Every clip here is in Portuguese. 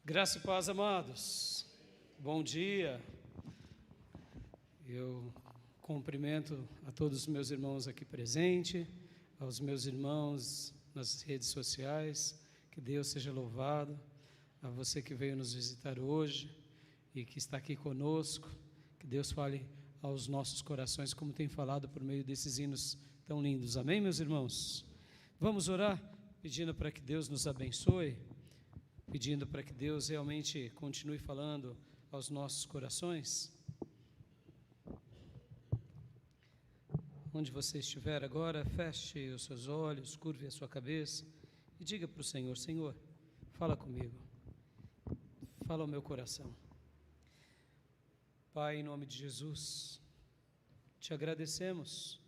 Graça e paz, amados. Bom dia. Eu cumprimento a todos os meus irmãos aqui presentes, aos meus irmãos nas redes sociais. Que Deus seja louvado. A você que veio nos visitar hoje e que está aqui conosco. Que Deus fale aos nossos corações, como tem falado por meio desses hinos tão lindos. Amém, meus irmãos? Vamos orar, pedindo para que Deus nos abençoe, pedindo para que Deus realmente continue falando aos nossos corações. Onde você estiver agora, feche os seus olhos, curve a sua cabeça e diga para o Senhor: Senhor, fala comigo, fala ao meu coração. Pai, em nome de Jesus, te agradecemos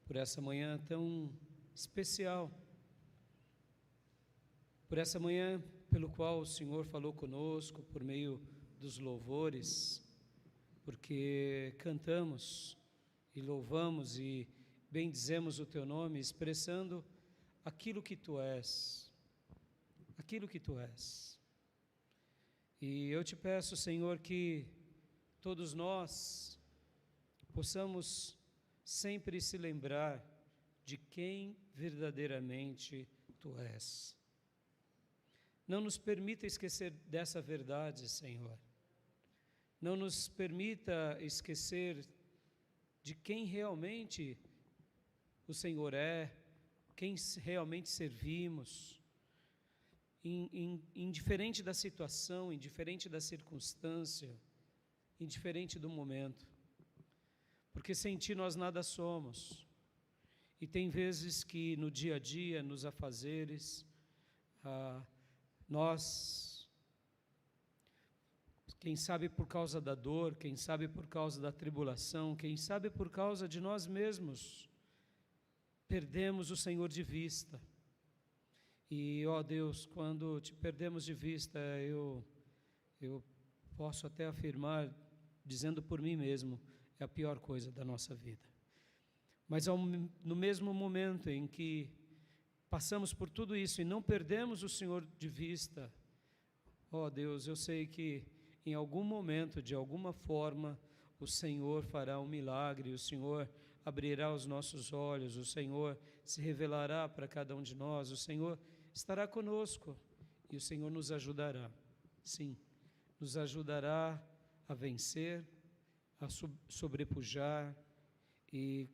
por essa manhã tão especial, por essa manhã pelo qual o Senhor falou conosco por meio dos louvores, porque cantamos e louvamos e bendizemos o Teu nome, expressando aquilo que Tu és, aquilo que Tu és. E eu te peço, Senhor, que todos nós possamos sempre se lembrar de quem verdadeiramente Tu és. Não nos permita esquecer dessa verdade, Senhor. Não nos permita esquecer de quem realmente o Senhor é, quem realmente servimos, indiferente da situação, indiferente da circunstância, indiferente do momento. Porque sem Ti nós nada somos. E tem vezes que no dia a dia, nos afazeres, nós, quem sabe por causa da dor, quem sabe por causa da tribulação, quem sabe por causa de nós mesmos, perdemos o Senhor de vista. E, ó Deus, quando Te perdemos de vista, eu posso até afirmar, dizendo por mim mesmo, é a pior coisa da nossa vida. Mas no mesmo momento em que passamos por tudo isso e não perdemos o Senhor de vista, ó Deus, eu sei que em algum momento, de alguma forma, o Senhor fará um milagre, o Senhor abrirá os nossos olhos, o Senhor se revelará para cada um de nós, o Senhor estará conosco e o Senhor nos ajudará, sim, nos ajudará a vencer, a sobrepujar, e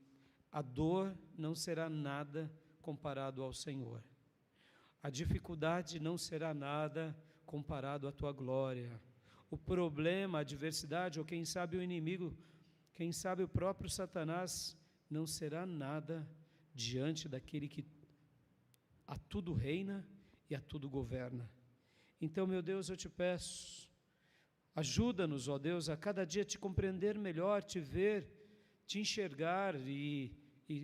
a dor não será nada comparado ao Senhor. A dificuldade não será nada comparado à Tua glória. O problema, a adversidade, ou quem sabe o inimigo, quem sabe o próprio Satanás, não será nada diante daquele que a tudo reina e a tudo governa. Então, meu Deus, eu Te peço, ajuda-nos, ó Deus, a cada dia Te compreender melhor, Te ver, Te enxergar e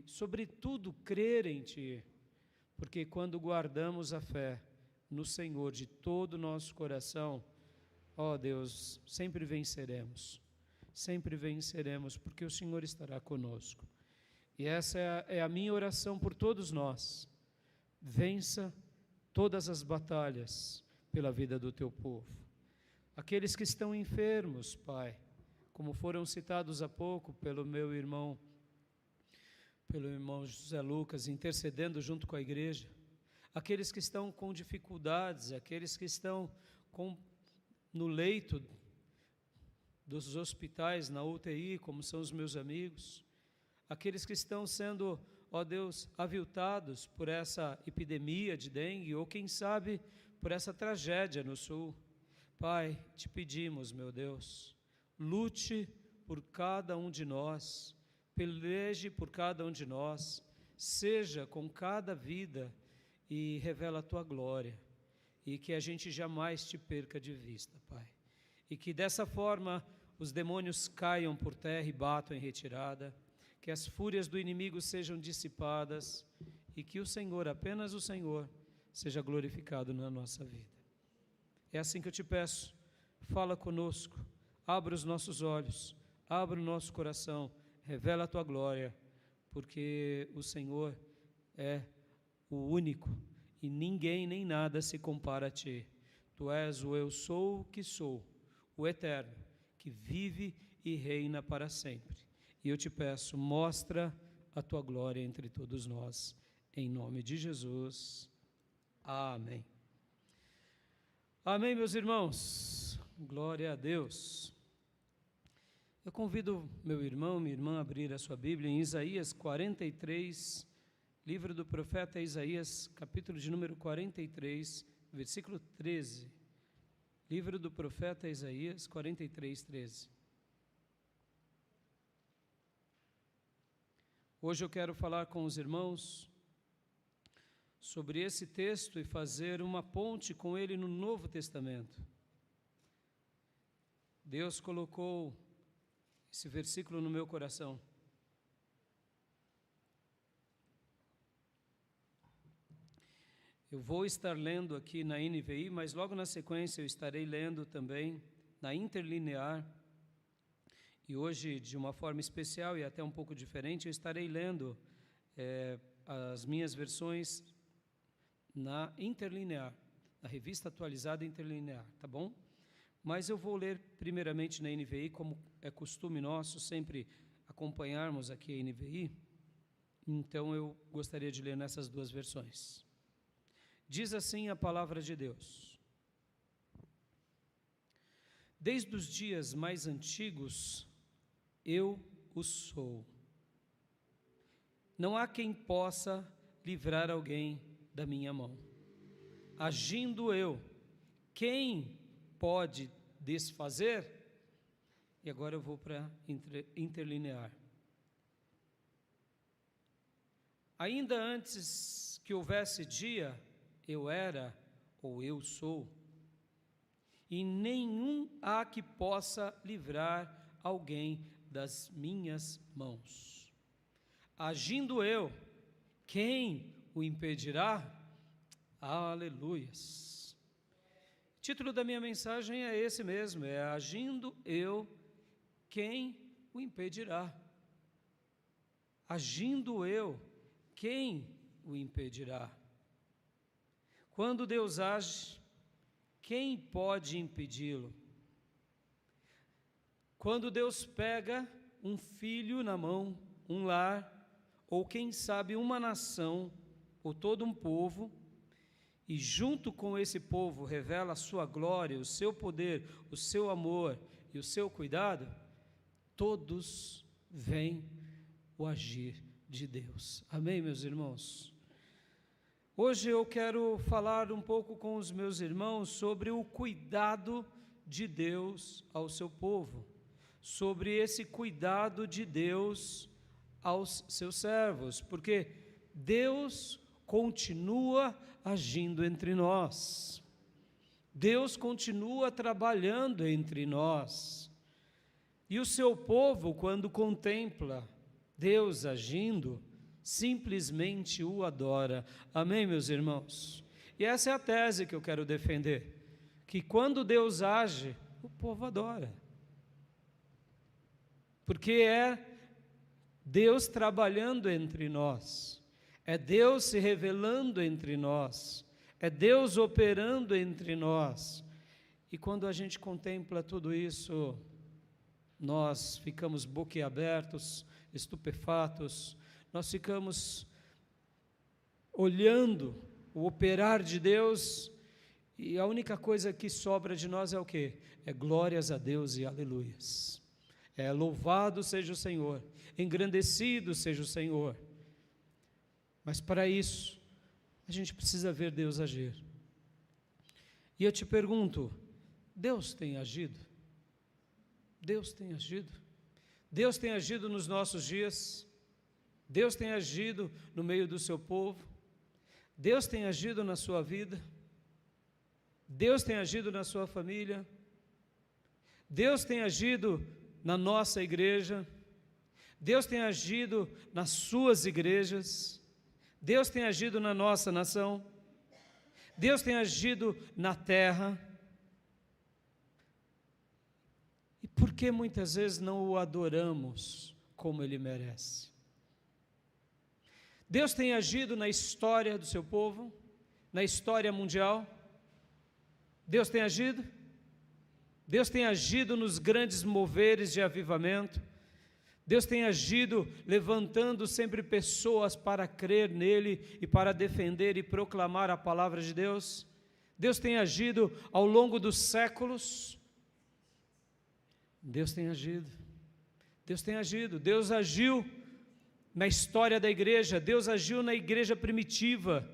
sobretudo, crer em Ti, porque quando guardamos a fé no Senhor de todo o nosso coração, ó Deus, sempre venceremos, porque o Senhor estará conosco. E essa é a minha oração por todos nós. Vença todas as batalhas pela vida do Teu povo. Aqueles que estão enfermos, Pai, como foram citados há pouco pelo meu irmão José Lucas, intercedendo junto com a igreja, aqueles que estão com dificuldades, aqueles que estão no leito dos hospitais, na UTI, como são os meus amigos, aqueles que estão sendo, ó Deus, aviltados por essa epidemia de dengue, ou quem sabe por essa tragédia no sul. Pai, Te pedimos, meu Deus, lute por cada um de nós, peleje por cada um de nós, seja com cada vida e revela a Tua glória, e que a gente jamais Te perca de vista, Pai. E que dessa forma os demônios caiam por terra e batam em retirada, que as fúrias do inimigo sejam dissipadas e que o Senhor, apenas o Senhor, seja glorificado na nossa vida. É assim que eu Te peço, fala conosco, abra os nossos olhos, abra o nosso coração, revela a Tua glória, porque o Senhor é o único e ninguém nem nada se compara a Ti. Tu és o eu sou que sou, o eterno, que vive e reina para sempre. E eu te peço, mostra a tua glória entre todos nós, em nome de Jesus. Amém. Amém, meus irmãos. Glória a Deus. Eu convido meu irmão, minha irmã, a abrir a sua Bíblia em Isaías 43, livro do profeta Isaías, capítulo de número 43, versículo 13. Livro do profeta Isaías 43, 13. Hoje eu quero falar com os irmãos sobre esse texto e fazer uma ponte com ele no Novo Testamento. Deus colocou esse versículo no meu coração. Eu vou estar lendo aqui na NVI, mas logo na sequência eu estarei lendo também na Interlinear. E hoje, de uma forma especial e até um pouco diferente, eu estarei lendo as minhas versões na Interlinear, na Revista Atualizada Interlinear, tá bom? Mas eu vou ler primeiramente na NVI, como é costume nosso sempre acompanharmos aqui a NVI, então eu gostaria de ler nessas duas versões. Diz assim a palavra de Deus: desde os dias mais antigos, eu o sou. Não há quem possa livrar alguém da minha mão. Agindo eu, quem pode desfazer? E agora eu vou para interlinear. Ainda antes que houvesse dia, eu era ou eu sou, e nenhum há que possa livrar alguém das minhas mãos. Agindo eu, quem o impedirá? Aleluias. O título da minha mensagem é esse mesmo, é agindo eu, quem o impedirá? Agindo eu, quem o impedirá? Quando Deus age, quem pode impedi-lo? Quando Deus pega um filho na mão, um lar, ou quem sabe uma nação, ou todo um povo, e junto com esse povo revela a sua glória, o seu poder, o seu amor e o seu cuidado, todos veem o agir de Deus. Amém, meus irmãos? Hoje eu quero falar um pouco com os meus irmãos sobre o cuidado de Deus ao seu povo, sobre esse cuidado de Deus aos seus servos, porque Deus continua agindo entre nós, Deus continua trabalhando entre nós, e o seu povo, quando contempla Deus agindo, simplesmente o adora. Amém, meus irmãos? E essa é a tese que eu quero defender, que quando Deus age, o povo adora, porque é Deus trabalhando entre nós, é Deus se revelando entre nós, é Deus operando entre nós, e quando a gente contempla tudo isso, nós ficamos boquiabertos, estupefatos, nós ficamos olhando o operar de Deus, e a única coisa que sobra de nós é o quê? É glórias a Deus e aleluias. É louvado seja o Senhor, engrandecido seja o Senhor. Mas para isso, a gente precisa ver Deus agir. E eu te pergunto, Deus tem agido? Deus tem agido? Deus tem agido nos nossos dias? Deus tem agido no meio do seu povo? Deus tem agido na sua vida? Deus tem agido na sua família? Deus tem agido na nossa igreja? Deus tem agido nas suas igrejas? Deus tem agido na nossa nação? Deus tem agido na terra? E por que muitas vezes não o adoramos como Ele merece? Deus tem agido na história do seu povo, na história mundial? Deus tem agido? Deus tem agido nos grandes moveres de avivamento. Deus tem agido levantando sempre pessoas para crer nele e para defender e proclamar a palavra de Deus. Deus tem agido ao longo dos séculos. Deus tem agido. Deus tem agido. Deus agiu na história da igreja. Deus agiu na igreja primitiva.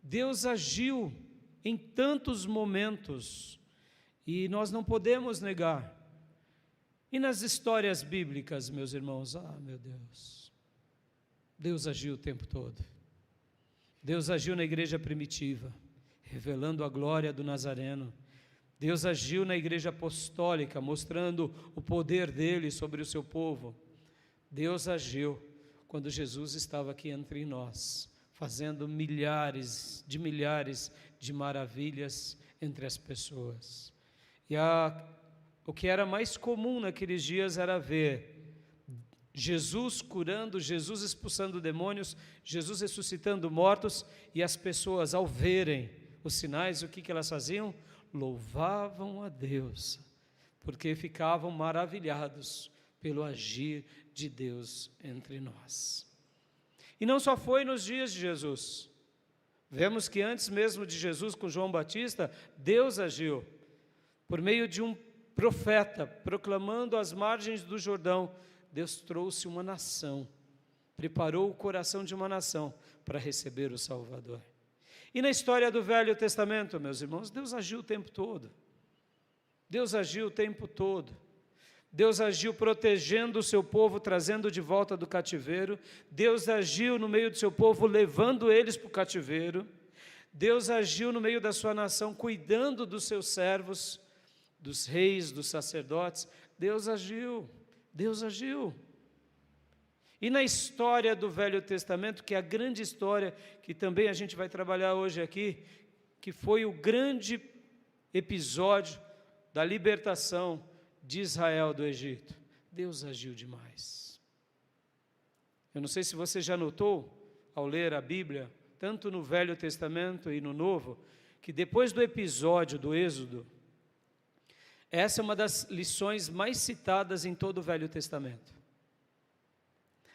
Deus agiu em tantos momentos. E nós não podemos negar. E nas histórias bíblicas, meus irmãos, meu Deus, Deus agiu o tempo todo. Deus agiu na igreja primitiva, revelando a glória do Nazareno. Deus agiu na igreja apostólica, mostrando o poder dele sobre o seu povo. Deus agiu quando Jesus estava aqui entre nós, fazendo milhares de maravilhas entre as pessoas. E o que era mais comum naqueles dias era ver Jesus curando, Jesus expulsando demônios, Jesus ressuscitando mortos, e as pessoas, ao verem os sinais, o que elas faziam? Louvavam a Deus, porque ficavam maravilhados pelo agir de Deus entre nós. E não só foi nos dias de Jesus. Vemos que antes mesmo de Jesus, com João Batista, Deus agiu por meio de um profeta, proclamando às margens do Jordão. Deus trouxe uma nação, preparou o coração de uma nação para receber o Salvador. E na história do Velho Testamento, meus irmãos, Deus agiu o tempo todo. Deus agiu o tempo todo. Deus agiu protegendo o seu povo, trazendo de volta do cativeiro. Deus agiu no meio do seu povo, levando eles para o cativeiro. Deus agiu no meio da sua nação, cuidando dos seus servos, dos reis, dos sacerdotes. Deus agiu, Deus agiu. E na história do Velho Testamento, que é a grande história, que também a gente vai trabalhar hoje aqui, que foi o grande episódio da libertação de Israel do Egito, Deus agiu demais. Eu não sei se você já notou, ao ler a Bíblia, tanto no Velho Testamento e no Novo, que depois do episódio do Êxodo, essa é uma das lições mais citadas em todo o Velho Testamento.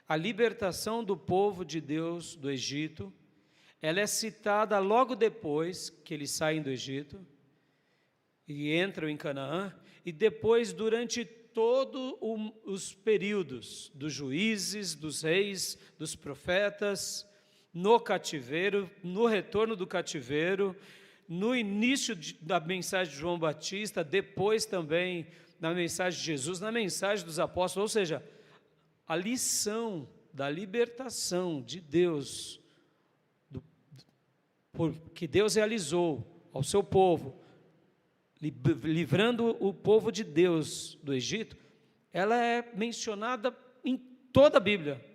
A libertação do povo de Deus do Egito, ela é citada logo depois que eles saem do Egito e entram em Canaã, e depois durante todos os períodos dos juízes, dos reis, dos profetas, no cativeiro, no retorno do cativeiro, no início da mensagem de João Batista, depois também na mensagem de Jesus, na mensagem dos apóstolos, ou seja, a lição da libertação de Deus, que Deus realizou ao seu povo, livrando o povo de Deus do Egito, ela é mencionada em toda a Bíblia.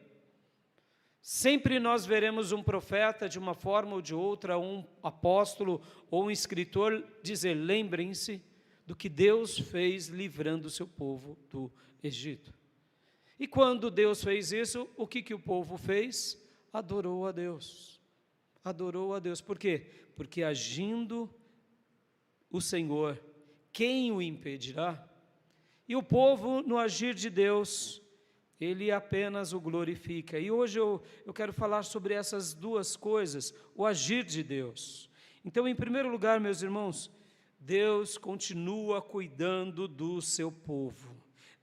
Sempre nós veremos um profeta, de uma forma ou de outra, um apóstolo ou um escritor dizer: lembrem-se do que Deus fez livrando o seu povo do Egito. E quando Deus fez isso, o que o povo fez? Adorou a Deus. Adorou a Deus. Por quê? Porque agindo o Senhor, quem o impedirá? E o povo, no agir de Deus, ele apenas o glorifica. E hoje eu quero falar sobre essas duas coisas, o agir de Deus. Então, em primeiro lugar, meus irmãos, Deus continua cuidando do seu povo.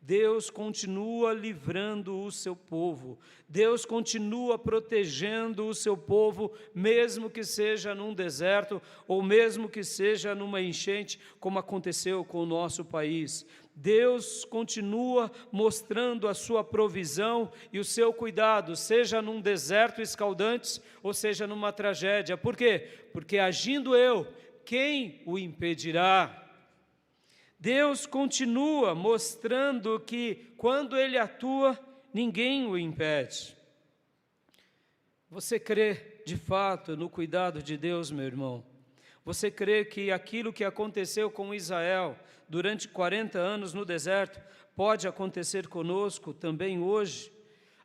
Deus continua livrando o seu povo. Deus continua protegendo o seu povo, mesmo que seja num deserto, ou mesmo que seja numa enchente, como aconteceu com o nosso país. Deus continua mostrando a sua provisão e o seu cuidado, seja num deserto escaldante, ou seja numa tragédia. Por quê? Porque agindo eu, quem o impedirá? Deus continua mostrando que, quando Ele atua, ninguém o impede. Você crê, de fato, no cuidado de Deus, meu irmão? Você crê que aquilo que aconteceu com Israel durante 40 anos no deserto pode acontecer conosco também hoje?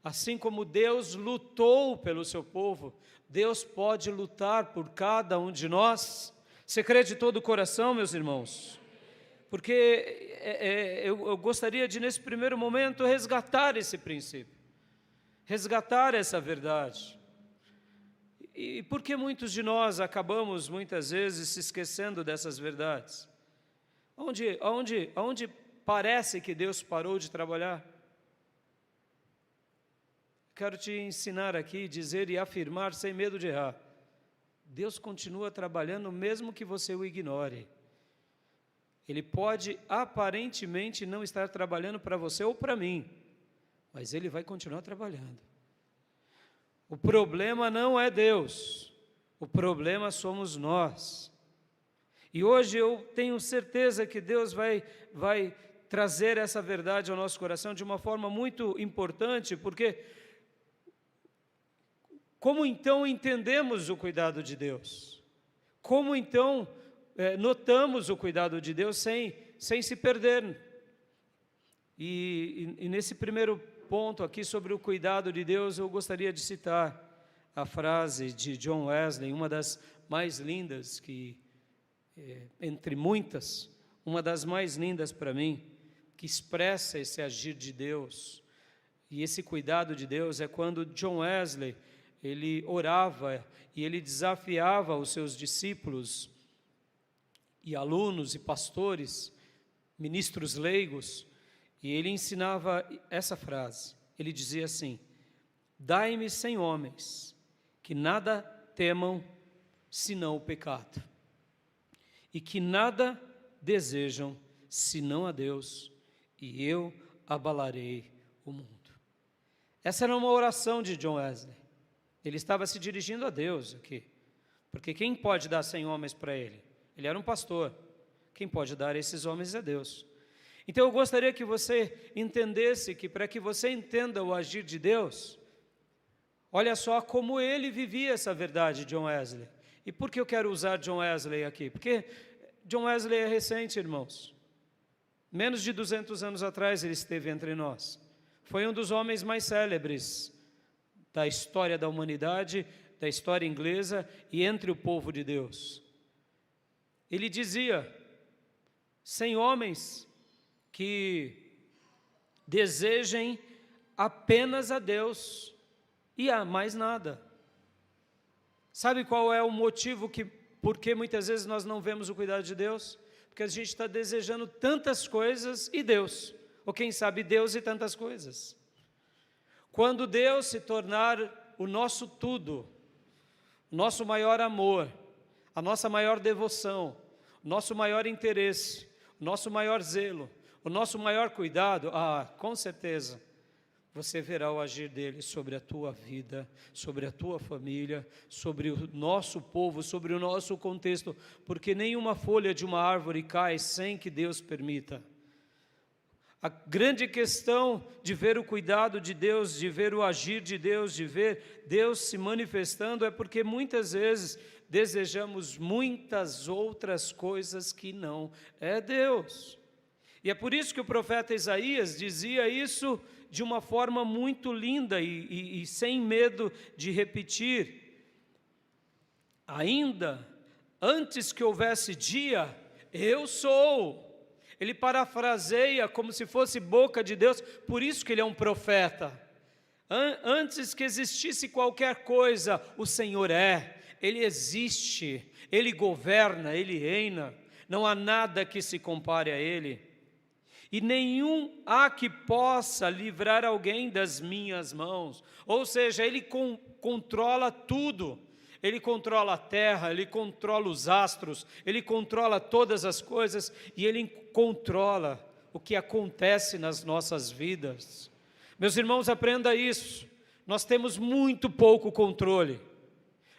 Assim como Deus lutou pelo seu povo, Deus pode lutar por cada um de nós? Você crê de todo o coração, meus irmãos? Porque eu gostaria de, nesse primeiro momento, resgatar esse princípio, resgatar essa verdade. E por que muitos de nós acabamos, muitas vezes, se esquecendo dessas verdades? Onde parece que Deus parou de trabalhar? Quero te ensinar aqui, dizer e afirmar sem medo de errar. Deus continua trabalhando mesmo que você o ignore. Ele pode aparentemente não estar trabalhando para você ou para mim, mas Ele vai continuar trabalhando. O problema não é Deus, o problema somos nós. E hoje eu tenho certeza que Deus vai trazer essa verdade ao nosso coração de uma forma muito importante, porque como então entendemos o cuidado de Deus? Como então notamos o cuidado de Deus sem se perder? E nesse primeiro ponto aqui sobre o cuidado de Deus, eu gostaria de citar a frase de John Wesley, uma das mais lindas, entre muitas, uma das mais lindas para mim, que expressa esse agir de Deus e esse cuidado de Deus, é quando John Wesley, ele orava e ele desafiava os seus discípulos e alunos e pastores, ministros leigos, e ele ensinava essa frase. Ele dizia assim: dai-me 100 homens que nada temam senão o pecado, e que nada desejam senão a Deus, e eu abalarei o mundo. Essa era uma oração de John Wesley. Ele estava se dirigindo a Deus aqui, porque quem pode dar 100 homens para ele? Ele era um pastor. Quem pode dar esses homens é Deus. Então eu gostaria que você entendesse que, para que você entenda o agir de Deus, olha só como ele vivia essa verdade, John Wesley. E por que eu quero usar John Wesley aqui? Porque John Wesley é recente, irmãos. Menos de 200 anos atrás ele esteve entre nós. Foi um dos homens mais célebres da história da humanidade, da história inglesa e entre o povo de Deus. Ele dizia: 100 homens que desejem apenas a Deus e a mais nada. Sabe qual é o motivo por que muitas vezes nós não vemos o cuidado de Deus? Porque a gente está desejando tantas coisas e Deus, ou quem sabe Deus e tantas coisas. Quando Deus se tornar o nosso tudo, o nosso maior amor, a nossa maior devoção, o nosso maior interesse, o nosso maior zelo, o nosso maior cuidado, com certeza, você verá o agir dele sobre a tua vida, sobre a tua família, sobre o nosso povo, sobre o nosso contexto, porque nenhuma folha de uma árvore cai sem que Deus permita. A grande questão de ver o cuidado de Deus, de ver o agir de Deus, de ver Deus se manifestando, é porque muitas vezes desejamos muitas outras coisas que não é Deus. E é por isso que o profeta Isaías dizia isso de uma forma muito linda e sem medo de repetir. Ainda antes que houvesse dia, eu sou. Ele parafraseia como se fosse boca de Deus, por isso que ele é um profeta. Antes que existisse qualquer coisa, o Senhor Ele existe, Ele governa, Ele reina, não há nada que se compare a Ele. E nenhum há que possa livrar alguém das minhas mãos. Ou seja, Ele controla tudo. Ele controla a terra, Ele controla os astros, Ele controla todas as coisas e Ele controla o que acontece nas nossas vidas. Meus irmãos, aprenda isso. Nós temos muito pouco controle.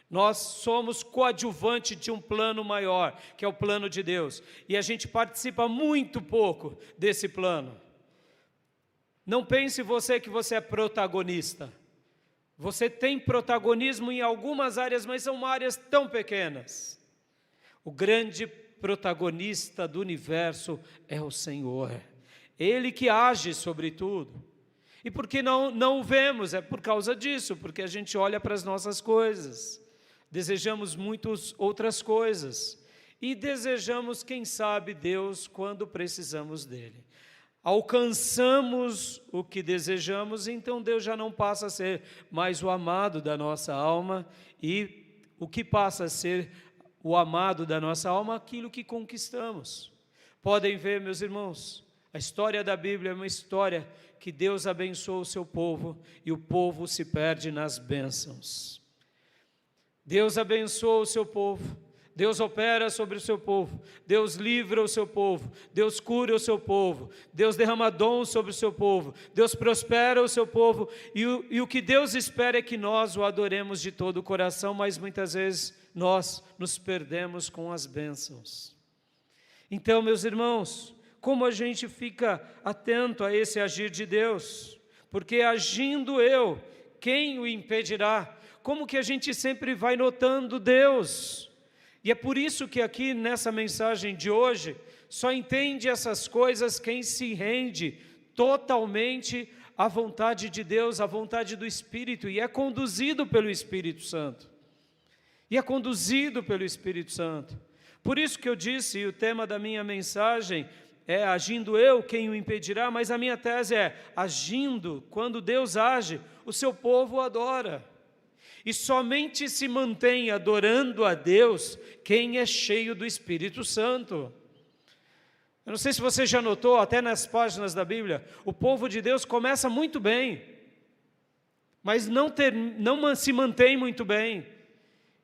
Nós somos coadjuvante de um plano maior, que é o plano de Deus. E a gente participa muito pouco desse plano. Não pense você que você é protagonista. Você tem protagonismo em algumas áreas, mas são áreas tão pequenas. O grande protagonista do universo é o Senhor. Ele que age sobre tudo. E por que não o vemos? É por causa disso, porque a gente olha para as nossas coisas. Desejamos muitas outras coisas. e desejamos, quem sabe, Deus quando precisamos dele. Alcançamos o que desejamos, então Deus já não passa a ser mais o amado da nossa alma, e o que passa a ser o amado da nossa alma, aquilo que conquistamos. Podem ver, meus irmãos, a história da Bíblia é uma história que Deus abençoa o seu povo e o povo se perde nas bênçãos. Deus abençoa o seu povo, Deus opera sobre o seu povo, Deus livra o seu povo, Deus cura o seu povo, Deus derrama dons sobre o seu povo, Deus prospera o seu povo, e o que Deus espera é que nós o adoremos de todo o coração, mas muitas vezes nós nos perdemos com as bênçãos. Então, meus irmãos, como a gente fica atento a esse agir de Deus? Porque agindo eu, quem o impedirá? Como que a gente sempre vai notando Deus? E é por isso que aqui nessa mensagem de hoje, só entende essas coisas quem se rende totalmente à vontade de Deus, à vontade do Espírito, e é conduzido pelo Espírito Santo. E é conduzido pelo Espírito Santo. Por isso que eu disse, e o tema da minha mensagem é agindo eu, quem o impedirá, mas a minha tese é, agindo, quando Deus age, o seu povo adora. E somente se mantém adorando a Deus quem é cheio do Espírito Santo. Eu não sei se você já notou, até nas páginas da Bíblia, o povo de Deus começa muito bem, mas não se mantém muito bem.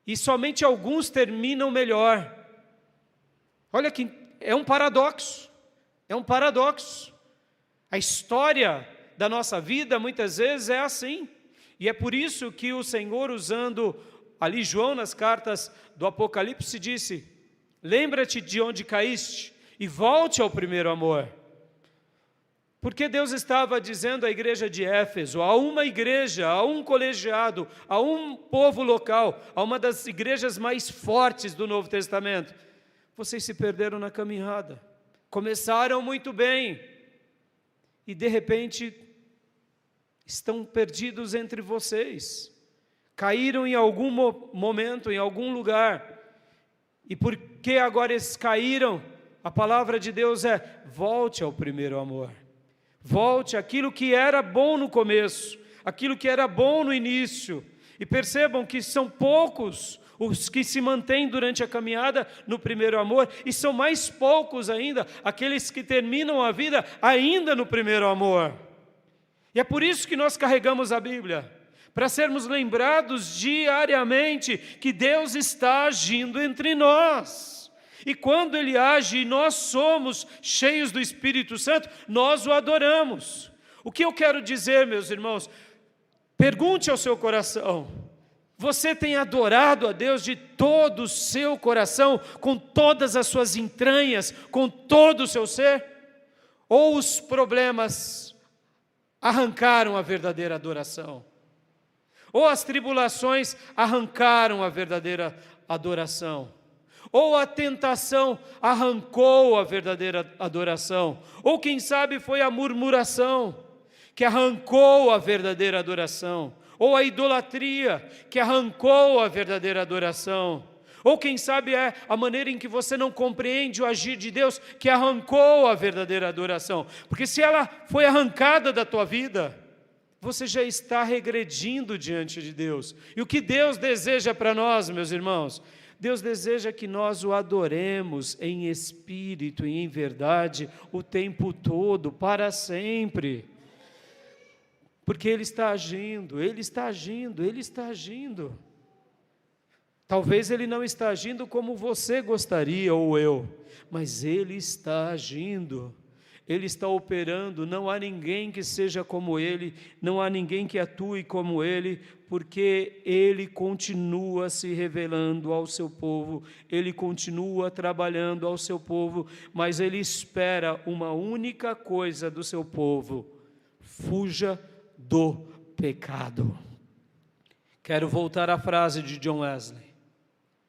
E somente alguns terminam melhor. Olha que é um paradoxo. É um paradoxo. A história da nossa vida muitas vezes é assim. E é por isso que o Senhor, usando ali João nas cartas do Apocalipse, disse: lembra-te de onde caíste e volte ao primeiro amor. Porque Deus estava dizendo à igreja de Éfeso, a uma igreja, a um colegiado, a um povo local, a uma das igrejas mais fortes do Novo Testamento: vocês se perderam na caminhada, começaram muito bem, e de repente estão perdidos entre vocês, caíram em algum momento, em algum lugar, e porque agora eles caíram, a palavra de Deus é: volte ao primeiro amor, volte àquilo que era bom no começo, aquilo que era bom no início, e percebam que são poucos os que se mantêm durante a caminhada no primeiro amor, e são mais poucos ainda aqueles que terminam a vida ainda no primeiro amor. E é por isso que nós carregamos a Bíblia, para sermos lembrados diariamente que Deus está agindo entre nós. E quando Ele age e nós somos cheios do Espírito Santo, nós o adoramos. O que eu quero dizer, meus irmãos? Pergunte ao seu coração: você tem adorado a Deus de todo o seu coração, com todas as suas entranhas, com todo o seu ser? Ou os problemas arrancaram a verdadeira adoração? Ou as tribulações arrancaram a verdadeira adoração? Ou a tentação arrancou a verdadeira adoração? Ou quem sabe foi a murmuração que arrancou a verdadeira adoração? Ou a idolatria que arrancou a verdadeira adoração? Ou quem sabe é a maneira em que você não compreende o agir de Deus que arrancou a verdadeira adoração? Porque se ela foi arrancada da tua vida, você já está regredindo diante de Deus. E o que Deus deseja para nós, meus irmãos? Deus deseja que nós o adoremos em espírito e em verdade o tempo todo, para sempre. Porque Ele está agindo, Ele está agindo, Ele está agindo. Talvez Ele não está agindo como você gostaria ou eu, mas Ele está agindo. Ele está operando, não há ninguém que seja como Ele, não há ninguém que atue como Ele, porque Ele continua se revelando ao seu povo, Ele continua trabalhando ao seu povo, mas Ele espera uma única coisa do seu povo: fuja do pecado. Quero voltar à frase de John Wesley: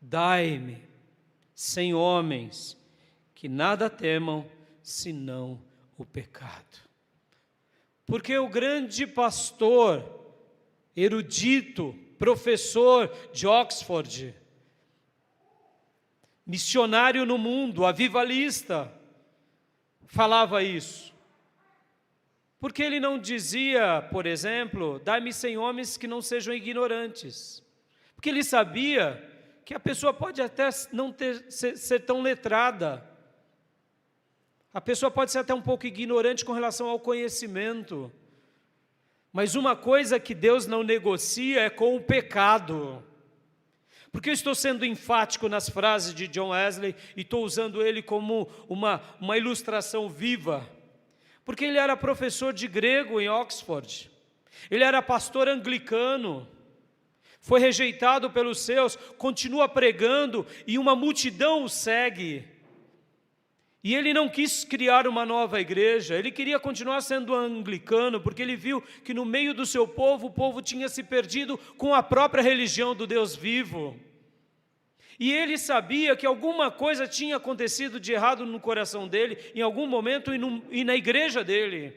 dai-me 100 homens que nada temam senão o pecado. Porque o grande pastor, erudito, professor de Oxford, missionário no mundo, avivalista, falava isso. Porque ele não dizia, por exemplo, dai-me 100 homens que não sejam ignorantes. Porque ele sabia que a pessoa pode até não ser tão letrada. A pessoa pode ser até um pouco ignorante com relação ao conhecimento. Mas uma coisa que Deus não negocia é com o pecado. Porque eu estou sendo enfático nas frases de John Wesley e estou usando ele como uma ilustração viva. Porque ele era professor de grego em Oxford. Ele era pastor anglicano. Foi rejeitado pelos seus, continua pregando e uma multidão o segue. E ele não quis criar uma nova igreja, ele queria continuar sendo anglicano, porque ele viu que no meio do seu povo, o povo tinha se perdido com a própria religião do Deus vivo. E ele sabia que alguma coisa tinha acontecido de errado no coração dele, em algum momento e na igreja dele.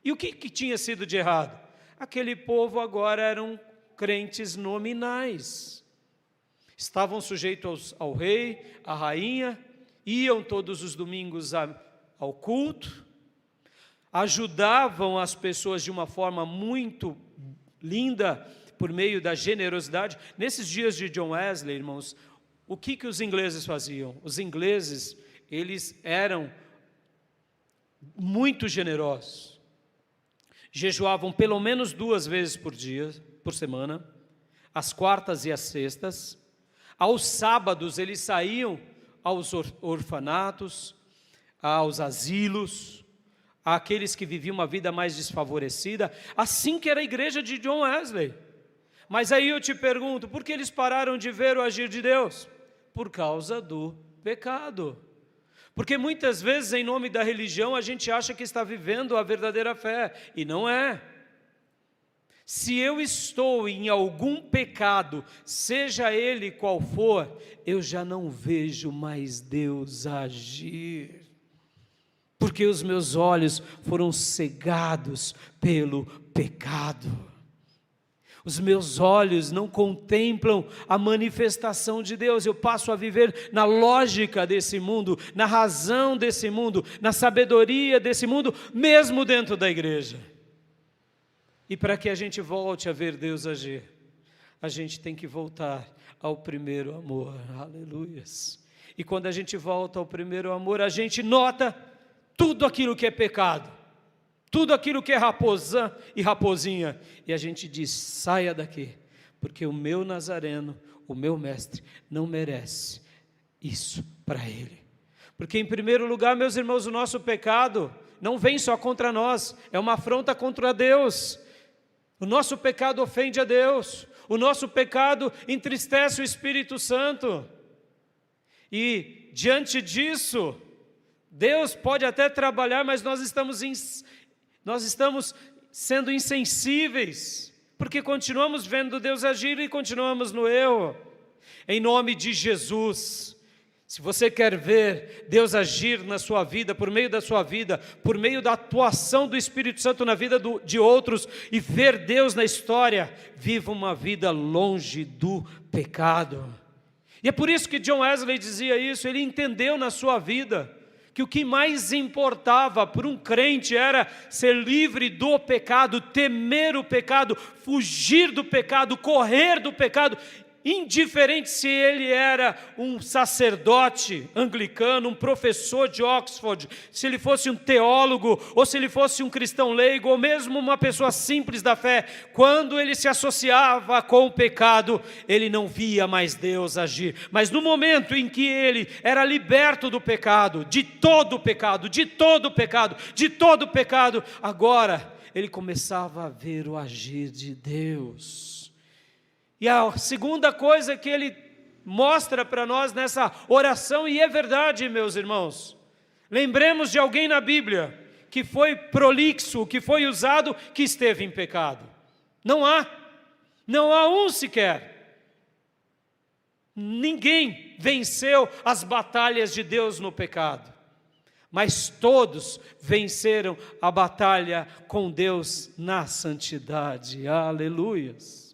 E o que tinha sido de errado? Aquele povo agora eram crentes nominais. Estavam sujeitos ao rei, à rainha, iam todos os domingos ao culto, ajudavam as pessoas de uma forma muito linda, por meio da generosidade. Nesses dias de John Wesley, irmãos, o que os ingleses faziam? Os ingleses, eles eram muito generosos. Jejuavam pelo menos 2 vezes por semana, às quartas e às sextas. Aos sábados eles saíam aos orfanatos, aos asilos, àqueles que viviam uma vida mais desfavorecida, assim que era a igreja de John Wesley. Mas aí eu te pergunto, por que eles pararam de ver o agir de Deus? Por causa do pecado. Porque muitas vezes, em nome da religião, a gente acha que está vivendo a verdadeira fé, e não é. Se eu estou em algum pecado, seja ele qual for, eu já não vejo mais Deus agir. Porque os meus olhos foram cegados pelo pecado. Os meus olhos não contemplam a manifestação de Deus. Eu passo a viver na lógica desse mundo, na razão desse mundo, na sabedoria desse mundo, mesmo dentro da igreja. E para que a gente volte a ver Deus agir, a gente tem que voltar ao primeiro amor. Aleluias. E quando a gente volta ao primeiro amor, a gente nota tudo aquilo que é pecado. Tudo aquilo que é raposã e raposinha, e a gente diz, saia daqui, porque o meu Nazareno, o meu mestre, não merece isso para ele. Porque em primeiro lugar, meus irmãos, o nosso pecado não vem só contra nós, é uma afronta contra Deus. O nosso pecado ofende a Deus, o nosso pecado entristece o Espírito Santo. E diante disso, Deus pode até trabalhar, mas nós estamos sendo insensíveis, porque continuamos vendo Deus agir e continuamos no erro. Em nome de Jesus, se você quer ver Deus agir na sua vida, por meio da sua vida, por meio da atuação do Espírito Santo na vida de outros, e ver Deus na história, viva uma vida longe do pecado. E é por isso que John Wesley dizia isso, ele entendeu na sua vida, que o que mais importava para um crente era ser livre do pecado, temer o pecado, fugir do pecado, correr do pecado, indiferente se ele era um sacerdote anglicano, um professor de Oxford, se ele fosse um teólogo, ou se ele fosse um cristão leigo, ou mesmo uma pessoa simples da fé, quando ele se associava com o pecado, ele não via mais Deus agir. Mas no momento em que ele era liberto do pecado, de todo o pecado, de todo o pecado, de todo o pecado, agora ele começava a ver o agir de Deus. E a segunda coisa que ele mostra para nós nessa oração, e é verdade, meus irmãos, lembremos de alguém na Bíblia que foi prolixo, que foi usado, que esteve em pecado. Não há um sequer. Ninguém venceu as batalhas de Deus no pecado, mas todos venceram a batalha com Deus na santidade. Aleluias.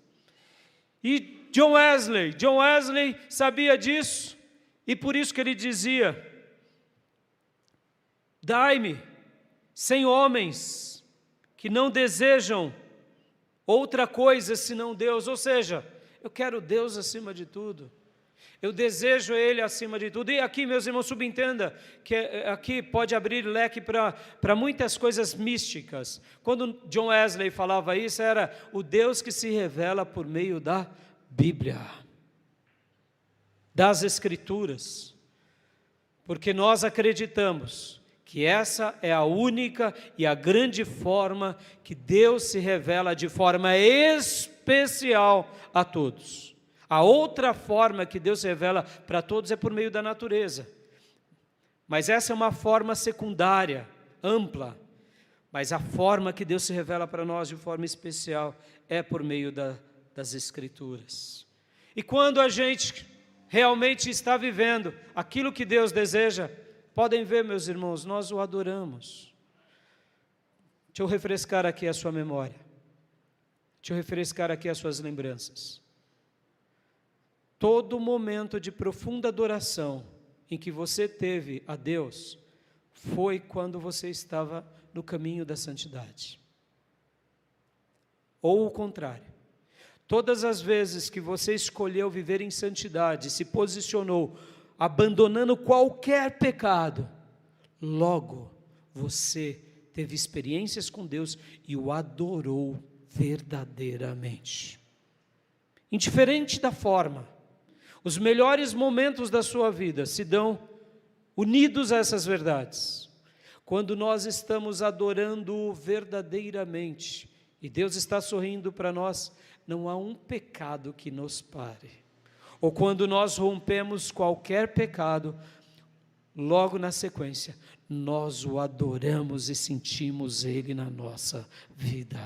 E John Wesley sabia disso, E por isso que ele dizia: dai-me 100 homens que não desejam outra coisa senão Deus. Ou seja, eu quero Deus acima de tudo. Eu desejo Ele acima de tudo. E aqui, meus irmãos, subentenda que aqui pode abrir leque para muitas coisas místicas. Quando John Wesley falava isso, era o Deus que se revela por meio da Bíblia, das Escrituras. Porque nós acreditamos que essa é a única e a grande forma que Deus se revela de forma especial a todos. A outra forma que Deus se revela para todos é por meio da natureza. Mas essa é uma forma secundária, ampla. Mas a forma que Deus se revela para nós de forma especial é por meio das Escrituras. E quando a gente realmente está vivendo aquilo que Deus deseja, podem ver, meus irmãos, nós o adoramos. Deixa eu refrescar aqui a sua memória. Deixa eu refrescar aqui as suas lembranças. Todo momento de profunda adoração em que você teve a Deus foi quando você estava no caminho da santidade. Ou o contrário. Todas as vezes que você escolheu viver em santidade, se posicionou, abandonando qualquer pecado, logo você teve experiências com Deus e o adorou verdadeiramente. Indiferente da forma, os melhores momentos da sua vida se dão unidos a essas verdades, quando nós estamos adorando verdadeiramente, e Deus está sorrindo para nós, não há um pecado que nos pare. Ou quando nós rompemos qualquer pecado, logo na sequência, nós o adoramos e sentimos Ele na nossa vida.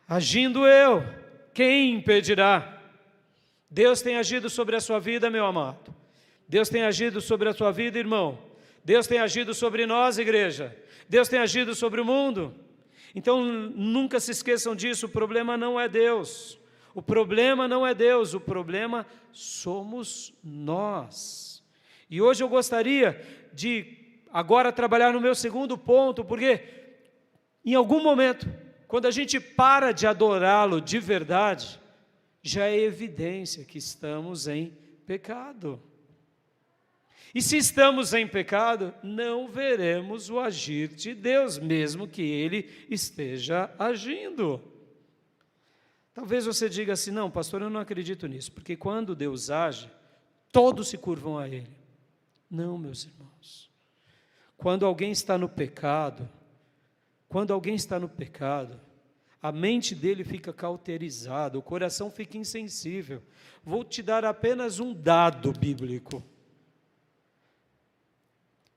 Agindo eu, quem impedirá? Deus tem agido sobre a sua vida, meu amado. Deus tem agido sobre a sua vida, irmão. Deus tem agido sobre nós, igreja. Deus tem agido sobre o mundo. Então, nunca se esqueçam disso, o problema não é Deus. O problema não é Deus, o problema somos nós. E hoje eu gostaria de agora trabalhar no meu segundo ponto, porque em algum momento, quando a gente para de adorá-lo de verdade, já é evidência que estamos em pecado. E se estamos em pecado, não veremos o agir de Deus, mesmo que Ele esteja agindo. Talvez você diga assim: não, pastor, eu não acredito nisso, porque quando Deus age, todos se curvam a Ele. Não, meus irmãos. Quando alguém está no pecado, a mente dele fica cauterizada, o coração fica insensível. Vou te dar apenas um dado bíblico.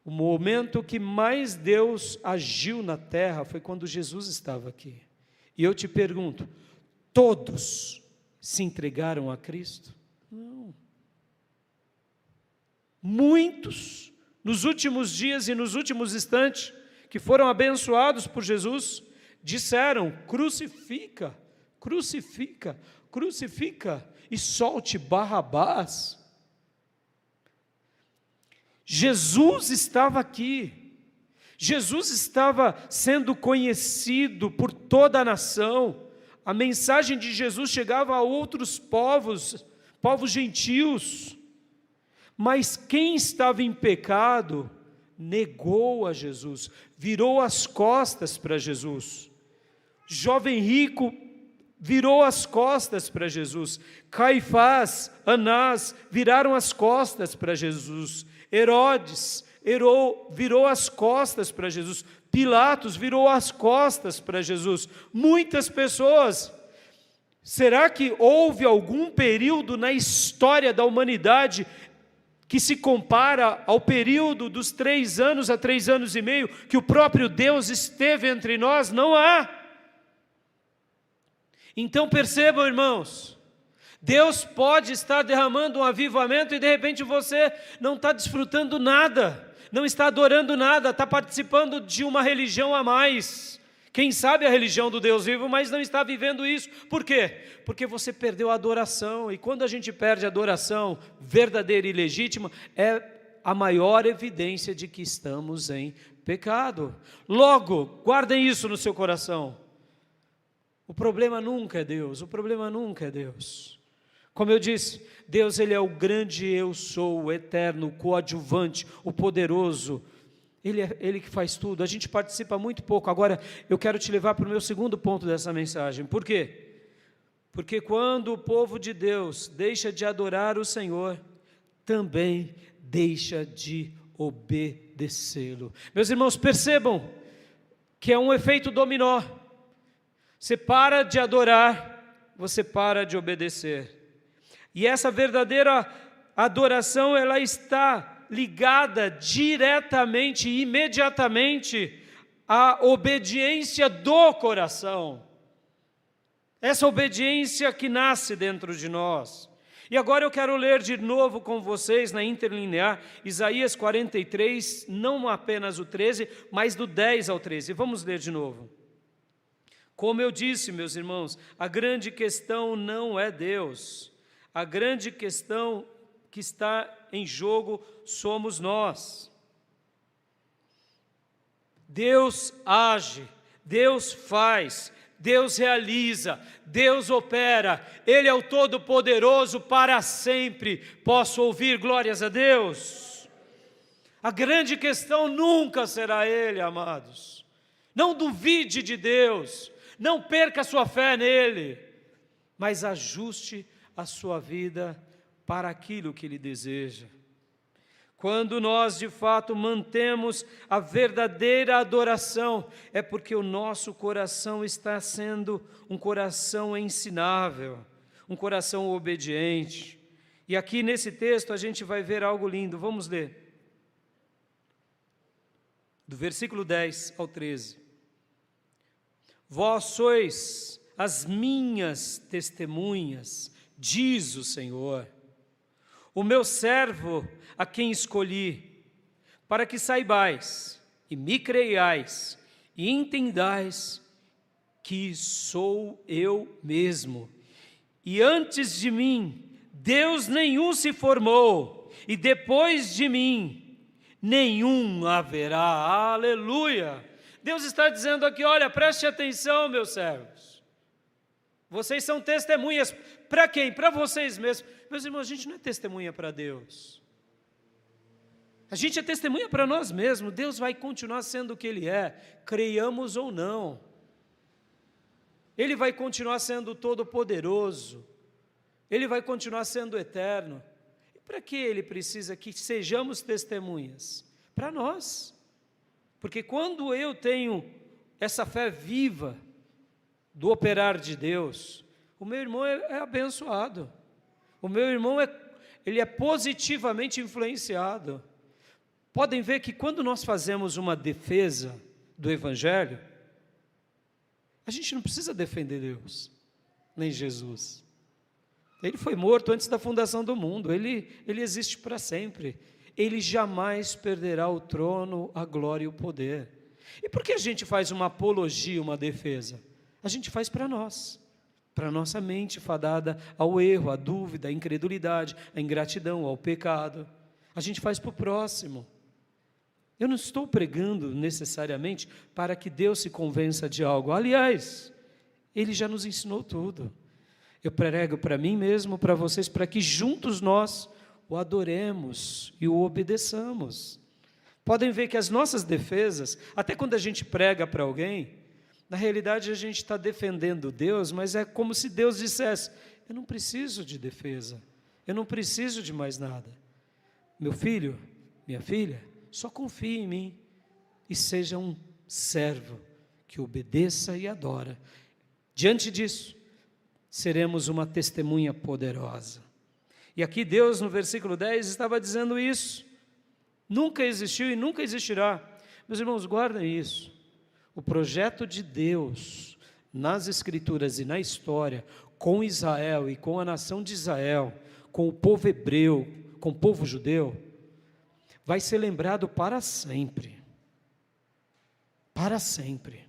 O momento que mais Deus agiu na terra foi quando Jesus estava aqui. E eu te pergunto, todos se entregaram a Cristo? Não. Muitos, nos últimos dias e nos últimos instantes, que foram abençoados por Jesus, disseram: crucifica, crucifica, crucifica e solte Barrabás. Jesus estava aqui, Jesus estava sendo conhecido por toda a nação, a mensagem de Jesus chegava a outros povos, povos gentios, mas quem estava em pecado negou a Jesus, virou as costas para Jesus. Jovem rico virou as costas para Jesus. Caifás, Anás viraram as costas para Jesus. Herodes virou as costas para Jesus. Pilatos virou as costas para Jesus. Muitas pessoas. Será que houve algum período na história da humanidade que se compara ao período dos 3 anos a 3 anos e meio que o próprio Deus esteve entre nós? Não há. Então percebam, irmãos, Deus pode estar derramando um avivamento e de repente você não está desfrutando nada, não está adorando nada, está participando de uma religião a mais, Quem sabe a religião do Deus vivo, mas não está vivendo isso. Por quê? Porque você perdeu a adoração. E quando a gente perde a adoração verdadeira e legítima, é a maior evidência de que estamos em pecado. Logo, guardem isso no seu coração. O problema nunca é Deus, o problema nunca é Deus. Como eu disse, Deus ele é o grande eu sou, o eterno, o coadjuvante, o poderoso. Ele que faz tudo, a gente participa muito pouco. Agora, eu quero te levar para o meu segundo ponto dessa mensagem. Por quê? Porque quando o povo de Deus deixa de adorar o Senhor, também deixa de obedecê-lo. Meus irmãos, percebam que é um efeito dominó. Você para de adorar, você para de obedecer. E essa verdadeira adoração, ela está ligada diretamente, imediatamente, à obediência do coração. Essa obediência que nasce dentro de nós. E agora eu quero ler de novo com vocês, na interlinear, Isaías 43, não apenas o 13, mas do 10 ao 13. Vamos ler de novo. Como eu disse, meus irmãos, a grande questão não é Deus. A grande questão que está em jogo somos nós. Deus age, Deus faz, Deus realiza, Deus opera, Ele é o Todo-Poderoso para sempre. Posso ouvir glórias a Deus? A grande questão nunca será Ele, amados. Não duvide de Deus, não perca a sua fé nele, mas ajuste a sua vida para aquilo que Ele deseja. Quando nós de fato mantemos a verdadeira adoração, é porque o nosso coração está sendo um coração ensinável, um coração obediente. E aqui nesse texto a gente vai ver algo lindo, vamos ler. Do versículo 10 ao 13. Vós sois as minhas testemunhas, diz o Senhor, o meu servo a quem escolhi, para que saibais e me creiais e entendais que sou eu mesmo. E antes de mim, Deus nenhum se formou, e depois de mim, nenhum haverá. Aleluia! Deus está dizendo aqui, olha, preste atenção, meus servos. Vocês são testemunhas. Para quem? Para vocês mesmos. Meus irmãos, a gente não é testemunha para Deus. A gente é testemunha para nós mesmos. Deus vai continuar sendo o que Ele é, creiamos ou não. Ele vai continuar sendo todo-poderoso. Ele vai continuar sendo eterno. E para que Ele precisa que sejamos testemunhas? Para nós. Porque quando eu tenho essa fé viva do operar de Deus, o meu irmão é abençoado. O meu irmão ele é positivamente influenciado. Podem ver que quando nós fazemos uma defesa do Evangelho, a gente não precisa defender Deus, nem Jesus. Ele foi morto antes da fundação do mundo, ele existe para sempre. Ele jamais perderá o trono, a glória e o poder. E por que a gente faz uma apologia, uma defesa? A gente faz para nós, para nossa mente fadada ao erro, à dúvida, à incredulidade, à ingratidão, ao pecado. A gente faz para o próximo. Eu não estou pregando necessariamente para que Deus se convença de algo. Aliás, Ele já nos ensinou tudo. Eu prego para mim mesmo, para vocês, para que juntos nós o adoremos e o obedeçamos. Podem ver que as nossas defesas, até quando a gente prega para alguém, na realidade a gente está defendendo Deus, mas é como se Deus dissesse, eu não preciso de defesa, eu não preciso de mais nada. Meu filho, minha filha, só confie em mim e seja um servo que obedeça e adora. Diante disso, seremos uma testemunha poderosa. E aqui Deus, no versículo 10, estava dizendo isso. Nunca existiu e nunca existirá. Meus irmãos, guardem isso. O projeto de Deus nas Escrituras e na história, com Israel e com a nação de Israel, com o povo hebreu, com o povo judeu, vai ser lembrado para sempre. Para sempre.